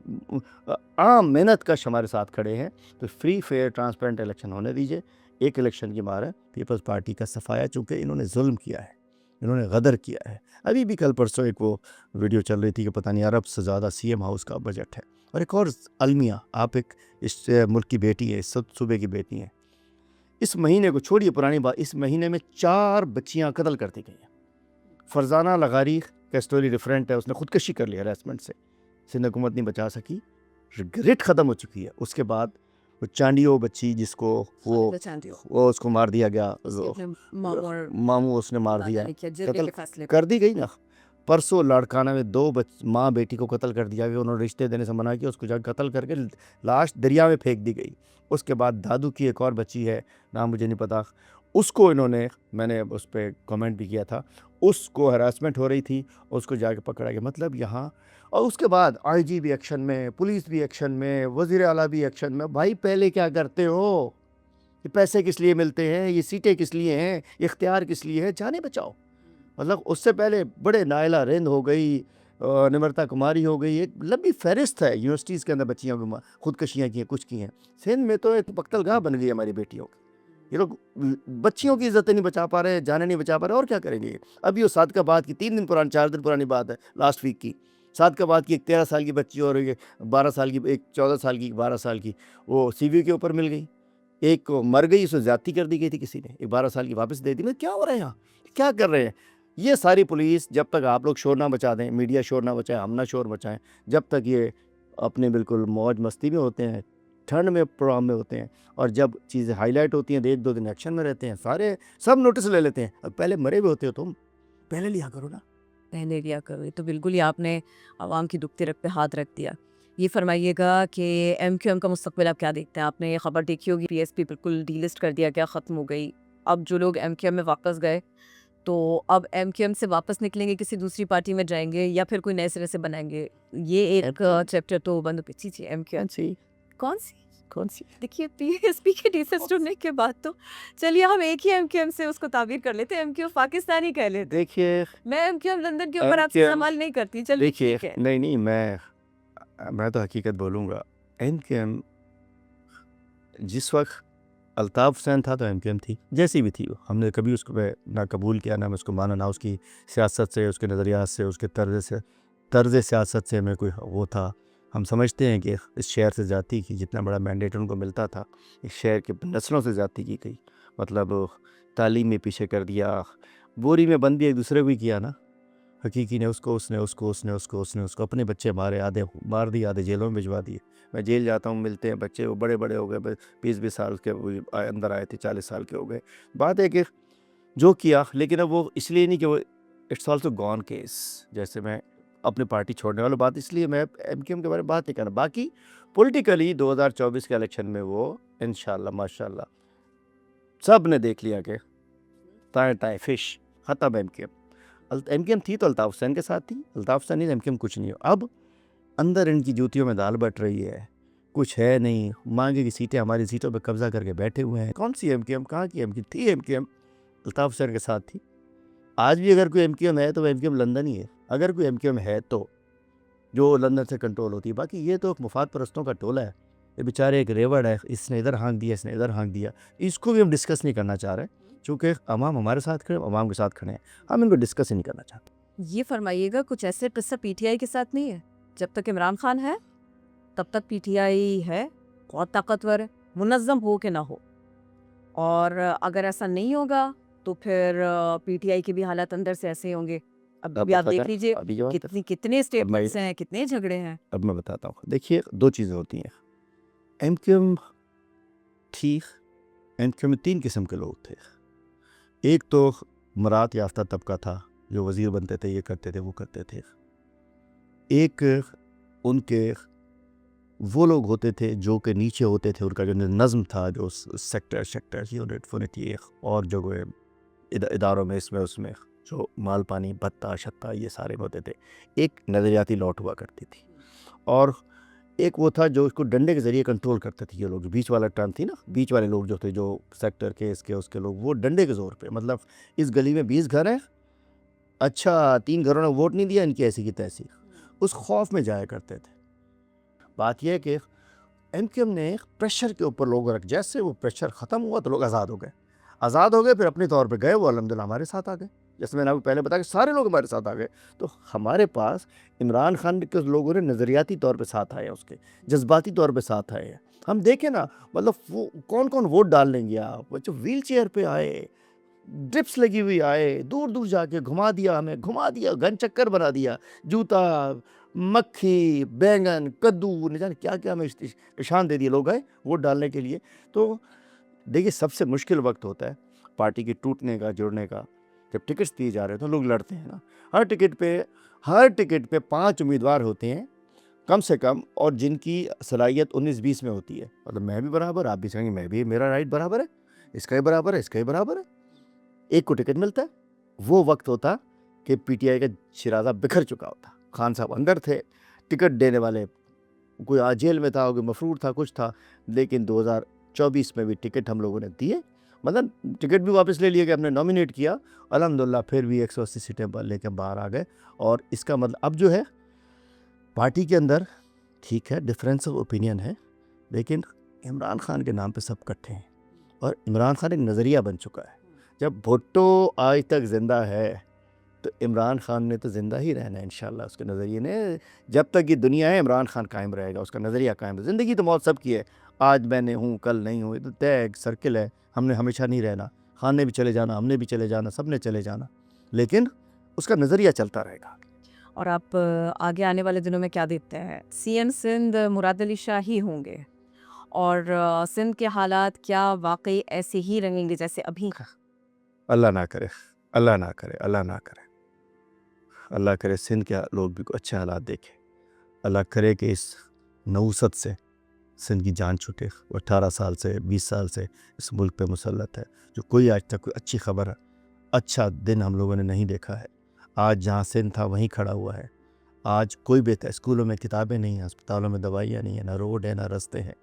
عام محنت کش ہمارے ساتھ کھڑے ہیں. تو فری فیئر ٹرانسپیرنٹ الیکشن ہونے دیجیے. ایک الیکشن کی مار ہے پیپلز پارٹی کا صفایا, چونکہ انہوں نے ظلم کیا ہے, انہوں نے غدر کیا ہے. ابھی بھی کل پرسوں ایک وہ ویڈیو چل رہی تھی کہ پتہ نہیں ارب سے زیادہ سی ایم ہاؤس کا بجٹ ہے. اور ایک اور المیہ, آپ ایک اس ملک کی بیٹی ہے, اس صوبے کی بیٹی ہیں, اس مہینے کو چھوڑیے پرانی بات, اس مہینے میں 4 بچیاں قتل کر دی گئی ہیں. فرزانہ لغاری کا اسٹوری ڈفرینٹ ہے, اس نے خودکشی کر لی ہراسمنٹ سے, سندھ حکومت نہیں بچا سکی, ریٹ ختم ہو چکی ہے. اس کے بعد وہ چانڈیو بچی جس کو وہ اس کو مار دیا گیا, ماموں اس نے مار دیا, قتل کر دی گئی نا. پرسوں لاڑکانہ میں 2 ماں بیٹی کو قتل کر دیا گیا, انہوں نے رشتے دینے سے منع کیا, اس کو جا قتل کر کے لاش دریا میں پھینک دی گئی. اس کے بعد دادو کی ایک اور بچی ہے, نام مجھے نہیں پتا, اس کو انہوں نے, میں نے اس پہ کامنٹ بھی کیا تھا, اس کو ہراسمنٹ ہو رہی تھی, اس کو جا کے پکڑا گیا. مطلب یہاں, اور اس کے بعد آئی جی بھی ایکشن میں, پولیس بھی ایکشن میں, وزیر اعلیٰ بھی ایکشن میں. بھائی پہلے کیا کرتے ہو؟ یہ پیسے کس لیے ملتے ہیں, یہ سیٹیں کس لیے ہیں, اختیار کس لیے ہے؟ جانے بچاؤ. مطلب اس سے پہلے بڑے نائلہ رند ہو گئی, نمرتا کماری ہو گئی, ایک لمبی فہرست ہے یونیورسٹیز کے اندر بچیوں کی خودکشیاں کی ہیں, کچھ کی ہیں. سندھ میں تو ایک پختل گاہ بن گئی ہماری بیٹیوں کی. یہ لوگ بچیوں کی عزتیں نہیں بچا پا رہے, جانے نہیں بچا پا رہے, اور کیا کریں گے؟ ابھی وہ صادقہ بات کی 3 دن پرانی 4 دن پرانی بات ہے, لاسٹ ویک کی صادقہ بات کی, ایک 13 سال کی بچی اور ایک 12 سال کی, ایک 14 سال کی, 12 سال کی, وہ سی وی کے اوپر مل گئی. ایک مر گئی, اس میں زیادتی کر دی گئی تھی کسی نے, ایک 12 سال کی واپس دے دی. میں کیا ہو رہا ہے یہاں, کیا کر رہے ہیں یہ ساری پولیس؟ جب تک آپ لوگ شور نہ بچا دیں, میڈیا شور نہ بچائیں, ہم نہ شور بچائیں, جب تک یہ اپنے بالکل موج مستی میں ہوتے ہیں, ٹھنڈ میں پروگرام میں ہوتے ہیں, اور جب چیزیں ہائی لائٹ ہوتی ہیں 1-2 دن ایکشن میں رہتے ہیں, سارے سب نوٹس لے لیتے ہیں. اب پہلے مرے ہوئے ہوتے ہو تم, پہلے لیا کرو نا, پہلے لیا کرو. یہ تو بالکل ہی آپ نے عوام کی دکھتی رگ پہ ہاتھ رکھ دیا. یہ فرمائیے گا کہ ایم کیو ایم کا مستقبل آپ کیا دیکھتے ہیں؟ آپ نے یہ خبر دیکھی ہوگی, پی ایس پی بالکل ڈی لسٹ کر دیا گیا, ختم ہو گئی. اب جو لوگ ایم کیو ایم میں واپس گئے, تو اب ایم کیو ایم سے واپس نکلیں گے, کسی دوسری پارٹی میں جائیں گے, یا پھر کوئی نئے سرے سے بنائیں گے؟ یہ ایک چیپٹر تو بند پیچھے تھی. ایم کیو ایم کون سی دیکھیے, پی ایس پی کے ڈی لسٹ ہونے کے بعد تو چلیے ہم ایک ہی ایم کیو ایم سے اس کو تعبیر کر لیتے ہیں, ایم کیو پاکستانی کہہ لیتے. دیکھیے میں ایم کیو ایم لندن کے اوپر آپ سے سوال نہیں کرتی. چلیے دیکھیے, نہیں میں تو حقیقت بولوں گا. ایم کیو ایم جس وقت الطاف حسین تھا تو ایم کیو ایم تھی, جیسی بھی تھی, ہم نے کبھی اس کو نہ قبول کیا, نہ میں اس کو مانا, نہ اس کی سیاست سے, اس کے نظریات سے, اس کے طرز سیاست سے میں کوئی وہ تھا. ہم سمجھتے ہیں کہ اس شہر سے زیادتی کی, جتنا بڑا مینڈیٹ ان کو ملتا تھا, اس شہر کے نسلوں سے زیادتی کی گئی. مطلب تعلیم میں پیچھے کر دیا, بوری میں بند بھی ایک دوسرے کو ہی کیا نا. حقیقی نے اس کو اپنے بچے مارے, آدھے مار دیے, آدھے جیلوں میں بھجوا دیے. میں جیل جاتا ہوں, ملتے ہیں بچے, وہ بڑے ہو گئے, 20 سال کے اندر آئے تھے, 40 سال کے ہو گئے. بات ہے کہ جو کیا, لیکن اب وہ اس لیے نہیں کہ وہ اٹس آلسو گون کیس, جیسے میں اپنی پارٹی چھوڑنے والا بات, اس لیے میں ایم کیو ایم کے بارے میں بات نہیں کرنا. باقی پولیٹیکلی 2024 کے الیکشن میں وہ انشاءاللہ ماشاءاللہ سب نے دیکھ لیا کہ تائیں فش ختم. ایم کیو ایم تھی تو الطاف حسین کے ساتھ تھی, الطاف حسین نہیں, ایم کیو ایم کچھ نہیں ہو. اب اندر ان کی جوتیوں میں دال بٹ رہی ہے, کچھ ہے نہیں, مانگے کی سیٹیں ہماری سیٹوں پہ قبضہ کر کے بیٹھے ہوئے ہیں. کون سی ایم کیو ایم, کہاں کی ایم کیو ایم تھی؟ M Q M Altaf Hussain کے ساتھ تھی. آج بھی اگر کوئی ایم کیو ایم ہے تو ایم کیو ایم لندن ہی ہے, اگر کوئی ایم کیو ایم ہے تو جو لندن سے کنٹرول ہوتی ہے. باقی یہ تو ایک مفاد پرستوں کا ٹولہ ہے, یہ بیچارے ایک ریوڑ ہے, اس نے ادھر ہانک دیا, اس نے ادھر ہانک دیا. اس کو بھی ہم ڈسکس نہیں کرنا چاہ رہے, چونکہ عوام ہمارے ساتھ کھڑے, عوام کے ساتھ کھڑے ہیں, ہم ان کو ڈسکس ہی نہیں کرنا چاہتے. یہ فرمائیے گا کچھ ایسے قصہ پی ٹی آئی کے ساتھ نہیں ہے؟ جب تک عمران خان ہے تب تک پی ٹی آئی ہے, بہت طاقتور ہے, منظم ہو کہ نہ ہو. اور اگر ایسا نہیں ہوگا تو پھر پی ٹی آئی کے بھی حالات اندر سے ایسے ہوں گے. اب بھی آپ دیکھ لیجئے کتنے اسٹیٹمنٹس ہیں, کتنے جھگڑے ہیں. اب میں بتاتا ہوں. دیکھیے 2 چیزیں ہوتی ہیں. ایم کیو ایم ٹھیک, ایم کیو ایم 3 قسم کے لوگ تھے. ایک تو مراد یافتہ طبقہ تھا, جو وزیر بنتے تھے, یہ کرتے تھے, وہ کرتے تھے. ایک ان کے وہ لوگ ہوتے تھے جو کہ نیچے ہوتے تھے, ان کا جو نظم تھا, جو سیکٹر یونٹ اور جو اداروں میں, اس میں جو مال پانی بتہ شتہ یہ سارے ہوتے تھے. ایک نظریاتی لوٹ ہوا کرتی تھی اور ایک وہ تھا جو اس کو ڈنڈے کے ذریعے کنٹرول کرتے تھے یہ لوگ. جو بیچ والا ٹرم تھی نا, بیچ والے لوگ جو تھے, جو سیکٹر کے اس کے لوگ, وہ ڈنڈے کے زور پہ, مطلب اس گلی میں 20 گھر ہیں, اچھا 3 گھروں نے ووٹ نہیں دیا, ان کی ایسی کی تیسی, اس خوف میں جایا کرتے تھے. بات یہ ہے کہ ایم کیو ایم نے پریشر کے اوپر لوگ رکھ, جیسے وہ پریشر ختم ہوا تو لوگ آزاد ہو گئے, پھر اپنے طور پہ گئے, وہ الحمدللہ ہمارے ساتھ آ گئے. جیسے میں نے آپ کو پہلے بتایا کہ سارے لوگ ہمارے ساتھ آ گئے. تو ہمارے پاس عمران خان کے لوگوں نے نظریاتی طور پہ ساتھ آئے, اس کے جذباتی طور پہ ساتھ آئے. ہم دیکھیں نا, مطلب وہ کون کون ووٹ ڈال لیں گے آپ, جو ویل چیئر پہ آئے, ڈرپس لگی ہوئی آئے, دور دور جا کے گھما دیا, ہمیں گھما دیا, گن چکر بنا دیا, جوتا, مکھی, بینگن, کدو, نہ جانے کیا کیا ہمیں نشان دے دیے, لوگ آئے ووٹ ڈالنے کے لیے. تو دیکھیے سب سے مشکل وقت ہوتا ہے پارٹی کے ٹوٹنے کا, جڑنے کا, جب ٹکٹس دیے جا رہے ہیں تو لوگ لڑتے ہیں نا. ہر ٹکٹ پہ 5 امیدوار ہوتے ہیں کم سے کم, اور جن کی صلاحیت 19-20 میں ہوتی ہے. مطلب میں بھی برابر, آپ بھی کہیں گے میں بھی, میرا رائٹ برابر ہے, اس کا ہی برابر ہے, اس کا ہی برابر ہے, ایک کو ٹکٹ ملتا ہے. وہ وقت ہوتا کہ پی ٹی آئی کا شرازہ بکھر چکا ہوتا. خان صاحب اندر تھے, ٹکٹ دینے والے کوئی جیل میں تھا, کوئی مفرور تھا, کچھ تھا, لیکن 2024 میں بھی ٹکٹ ہم لوگوں نے دیے, مطلب ٹکٹ بھی واپس لے لیا کہ ہم نے نامینیٹ کیا, الحمدللہ پھر بھی 180 سیٹیں لے کے باہر آ گئے. اور اس کا مطلب اب جو ہے پارٹی کے اندر ٹھیک ہے ڈفرینس آف اوپینین ہے, لیکن عمران خان کے نام پہ سب کٹھے ہیں, اور عمران خان ایک نظریہ بن چکا ہے. جب بھٹو آج تک زندہ ہے تو عمران خان نے تو زندہ ہی رہنا ہے انشاءاللہ. اس کے نظریے نے, جب تک یہ دنیا ہے عمران خان قائم رہے گا, اس کا نظریہ قائم رہے. زندگی تو موت سب کی ہے, آج میں نے ہوں کل نہیں ہوں, یہ تو طے ایک سرکل ہے, ہم نے ہمیشہ نہیں رہنا. خان نے بھی چلے جانا, ہم نے بھی چلے جانا, سب نے چلے جانا, لیکن اس کا نظریہ چلتا رہے گا. اور آپ آگے آنے والے دنوں میں کیا دیکھتے ہیں؟ سی ایم سندھ مراد علی شاہ ہی ہوں گے, اور سندھ کے حالات کیا واقعی ایسے ہی رہیں گے جیسے ابھی؟ اللہ نہ کرے, اللہ نہ کرے, اللہ نہ کرے, اللہ کرے سندھ کے لوگ بھی اچھے حالات دیکھیں. اللہ کرے کہ اس نوست سے سندھ کی جان چھوٹے. 18 سال سے 20 سال سے اس ملک پہ مسلط ہے, جو کوئی آج تک کوئی اچھی خبر, اچھا دن ہم لوگوں نے نہیں دیکھا ہے. آج جہاں سندھ تھا وہیں کھڑا ہوا ہے. آج کوئی بہتر, اسکولوں میں کتابیں نہیں ہیں, اسپتالوں میں دوائیاں نہیں ہیں, نہ روڈ ہے, نہ رستے ہیں.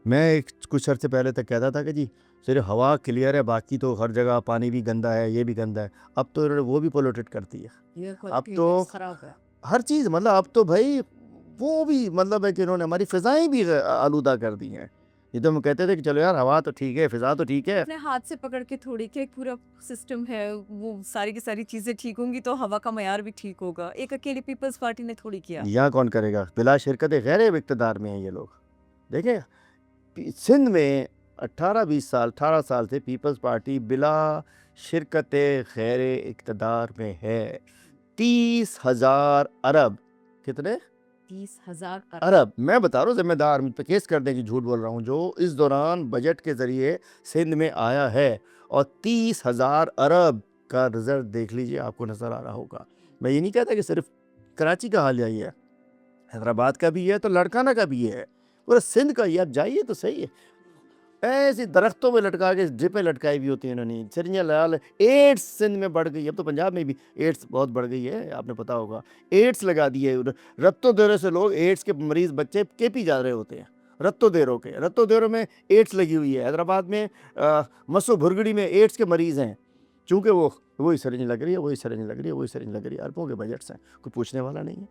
میں کچھ عرصے پہلے تک کہتا تھا کہ جی صرف ہوا کلیئر ہے, باقی تو ہر جگہ پانی بھی گندا ہے, یہ بھی گندا ہے. اب تو وہ بھی پولوٹیڈ کرتی ہے, اب تو ہر چیز, مطلب اب تو بھائی وہ بھی مطلب ہے کہ انہوں نے ہماری فضائیں بھی آلودہ کر دی ہیں. یہ تو ہم کہتے تھے کہ چلو یار ہوا تو ٹھیک ہے, فضا تو ٹھیک ہے, اپنے ہاتھ سے پکڑ کے تھوڑی کہ ایک پورا سسٹم ہے, وہ ساری کی ساری چیزیں ٹھیک ہوں گی تو ہوا کا معیار بھی ٹھیک ہوگا. ایک اکیلی پیپلز پارٹی نے تھوڑی کیا. یہاں کون کرے گا, بلا شرکت غیر اقتدار میں ہیں یہ لوگ. دیکھیں سندھ میں 18 سال سے پیپلز پارٹی بلا شرکت غیر اقتدار میں ہے. 30,000 ارب, کتنے 30,000 ارب, میں بتا رہا ہوں, ذمہ دار مجھ پہ کیس کر دیں کہ جھوٹ بول رہا ہوں, جو اس دوران بجٹ کے ذریعے سندھ میں آیا ہے, اور 30,000 ارب کا رزلٹ دیکھ لیجئے, آپ کو نظر آ رہا ہوگا. میں یہ نہیں کہتا کہ صرف کراچی کا حال یہی ہے, حیدرآباد کا بھی ہے تو لڑکانہ کا بھی ہے, پورا سندھ کا یہ. آپ جائیے تو صحیح ہے, ایسی درختوں میں لٹکا کے ڈرپیں لٹکائی بھی ہوتی ہیں انہوں نے, سرنجیں لگا. ایڈس سندھ میں بڑھ گئی, اب تو پنجاب میں بھی ایڈس بہت بڑھ گئی ہے, آپ نے پتا ہوگا. ایڈس لگا دیے, رتوں دیروں سے لوگ ایڈس کے مریض بچے کے پی جا رہے ہوتے ہیں, رتوں دیروں میں ایڈس لگی ہوئی ہے. حیدرآباد میں مسو بھرگڑی میں ایڈس کے مریض ہیں, چونکہ وہی سرنج لگ رہی ہے, اربوں کے بجٹس ہیں, کوئی پوچھنے والا نہیں ہے.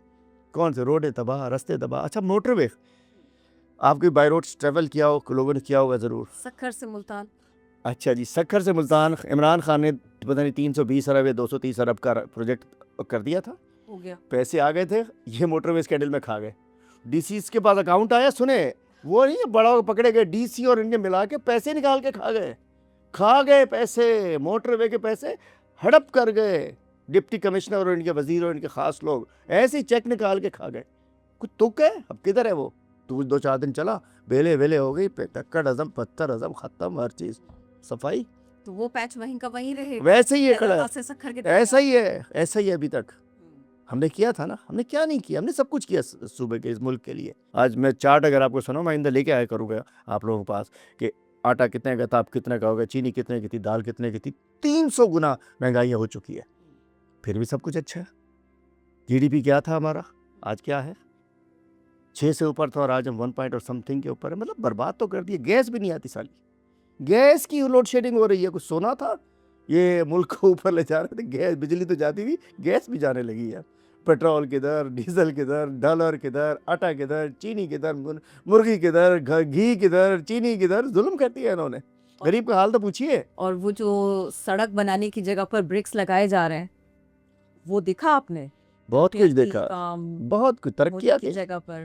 کون سے روڈیں تباہ, رستے تباہ. اچھا موٹر وے, آپ کی بائی روڈ ٹریول کیا ہو, لوگوں نے کیا ہوگا ضرور. سکھر سے ملتان. اچھا جی, سکھر سے ملتان عمران خان نے پتہ نہیں 320 ارب یا 230 ارب کا پروجیکٹ کر دیا تھا, ہو گیا. پیسے آ گئے تھے, یہ موٹر وے اسکینڈل میں کھا گئے. ڈی سیز کے پاس اکاؤنٹ آیا, سنے وہ نہیں بڑا پکڑے گئے, ڈی سی اور ان کے ملا کے پیسے نکال کے کھا گئے پیسے, موٹر وے کے پیسے ہڑپ کر گئے. ڈپٹی کمشنر اور ان کے وزیر اور ان کے خاص لوگ ایسے ہی چیک نکال کے کھا گئے. کچھ تک ہے, اب کدھر ہے وہ؟ تو 2-4 دن چلا, بیلے ہو گئی, تکڑ ازم پتھر ازم ختم, ہر چیز صفائی. تو وہ پیچ وہیں کا وہیں رہے, ویسے ہی ہے کھڑا, سکھر کے ایسا ہی ہے ابھی تک. ہم نے کیا تھا نا, ہم نے کیا نہیں کیا, ہم نے سب کچھ کیا صوبے کے, اس ملک کے لیے. آج میں چارٹ اگر آپ کو سناؤں, میں آئندہ لے کے آیا کروں گا آپ لوگوں کے پاس کہ آٹا کتنے کا تھا, آپ کتنے کا ہوگا, چینی کتنے کی تھی, دال کتنے کی تھی. 300 گنا مہنگائی ہو چکی ہے. پھر بھی سب کچھ اچھا ہے. GDP کیا تھا ہمارا, آج کیا ہے؟ 6 سے اوپر تھا اور آج ہم 1 پوائنٹ اور سم تھنگ کے اوپر ہے. مطلب برباد تو کر دیے. گیس بھی نہیں آتی سالی, گیس کی لوڈ شیڈنگ ہو رہی ہے. کچھ سونا تھا یہ ملک کو اوپر لے جا رہے تھے, گیس بجلی تو جاتی تھی, گیس بھی جانے لگی ہے. پیٹرول کدھر, ڈیزل کدھر, ڈالر کدھر, آٹا کدھر, چینی کدھر, مرغی کدھر, گھی کدھر, چینی کدھر. ظلم کرتی ہے انہوں نے. غریب کا حال تو پوچھیے. اور وہ جو سڑک بنانے کی جگہ پر برکس لگائے جا رہے ہیں, وہ دیکھا آپ نے؟ بہت کچھ دیکھا, کام بہت کچھ ترقیات کی جگہ پر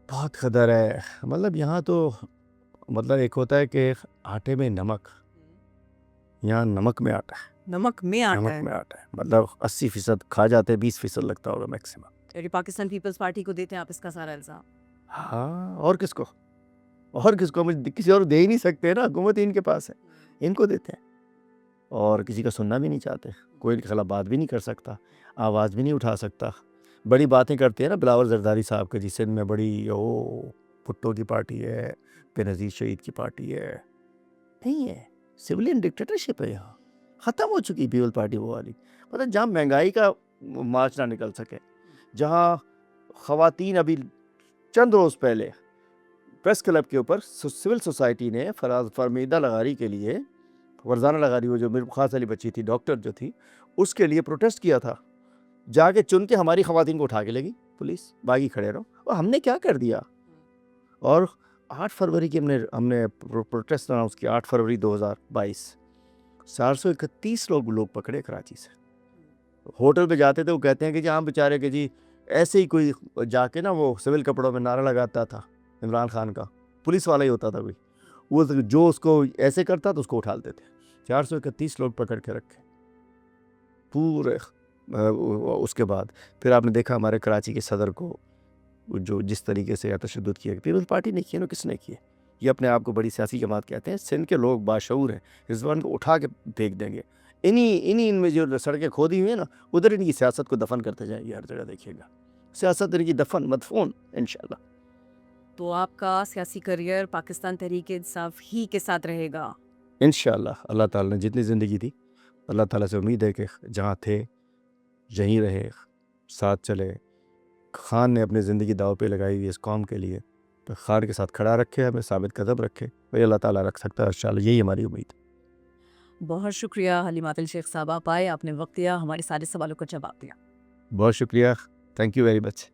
بہت قدر ہے. مطلب یہاں تو مطلب ایک ہوتا ہے کہ آٹے میں نمک, یہاں نمک میں آٹا ہے. نمک میں آٹا نمک ہے. میں آٹا ہے. مطلب 80% کھا جاتے ہیں, 20% لگتا ہوگا میکسیمم. یعنی پاکستان پیپلز پارٹی کو دیتے ہیں آپ اس کا سارا الزام؟ ہاں, اور کس کو, اور کس کو؟ مجھے کسی اور دے ہی نہیں سکتے نا, حکومت ہی ان کے پاس ہے, ان کو دیتے ہیں. اور کسی کا سننا بھی نہیں چاہتے, کوئی ان کے خلاف بات بھی نہیں کر سکتا, آواز بھی نہیں اٹھا سکتا. بڑی باتیں کرتے ہیں نا بلاول زرداری صاحب کے, جی سندھ میں بڑی بھٹو کی پارٹی ہے, بے نظیر شہید کی پارٹی ہے. نہیں ہے, سویلین ڈکٹیٹرشپ ہے یہاں, ختم ہو چکی پیپل پارٹی وہ والی. مطلب جہاں مہنگائی کا مارچ نہ نکل سکے, جہاں خواتین ابھی چند روز پہلے پریس کلب کے اوپر سول سوسائٹی نے فرمیدہ لغاری کے لیے, ورزانہ لغاری, وہ جو خاص والی بچی تھی, ڈاکٹر جو تھی, اس کے لیے پروٹیسٹ کیا تھا. جا کے چن کے ہماری خواتین کو اٹھا کے لے گئی پولیس, باغی کھڑے رہو. اور ہم نے کیا کر دیا؟ اور 8 فروری کی ہم نے پروٹیسٹ اناؤنس کیا, 8 فروری 2022. 431 لوگ پکڑے کراچی سے. ہوٹل پہ جاتے تھے, وہ کہتے ہیں کہ جی ہاں بیچارے کہ جی ایسے ہی کوئی جا کے نا وہ سول کپڑوں میں نعرہ لگاتا تھا, عمران خان کا پولیس والا ہی ہوتا تھا کوئی, وہ جو اس کو ایسے کرتا تو اس کو اٹھا لیتے تھے. 431 لوگ پکڑ کے رکھے پورے. اس کے بعد پھر آپ نے دیکھا ہمارے کراچی کے صدر کو جو جس طریقے سے تشدد کیا, پیپلز پارٹی نے کیا نا, کس نے کیا؟ یہ اپنے آپ کو بڑی سیاسی جماعت کہتے ہیں. سندھ کے لوگ باشعور ہیں, رضوان کو اٹھا کے پھینک دیں گے. انہی ان میں جو سڑکیں کھودی ہوئی ہیں نا, ادھر ان کی سیاست کو دفن کرتے جائیں گے. ہر جگہ دیکھیے گا سیاست ان کی دفن مدفون انشاءاللہ. تو آپ کا سیاسی کریئر پاکستان تحریک انصاف ہی کے ساتھ رہے گا انشاءاللہ. اللہ تعالیٰ نے جتنی زندگی دی, اللہ تعالیٰ سے امید ہے کہ جہاں تھے یہیں رہے, ساتھ چلے. خان نے اپنی زندگی داؤ پہ لگائی ہوئی اس قوم کے لیے, تو خان کے ساتھ کھڑا رکھے, ہمیں ثابت قدم رکھے. وہی اللہ تعالیٰ رکھ سکتا ہے انشاءاللہ, یہی ہماری امید. بہت شکریہ حلیمات الشیخ صاحب, آپ آئے, آپ نے وقت دیا, ہمارے سارے سوالوں کا جواب دیا. بہت شکریہ, تھینک یو ویری مچ.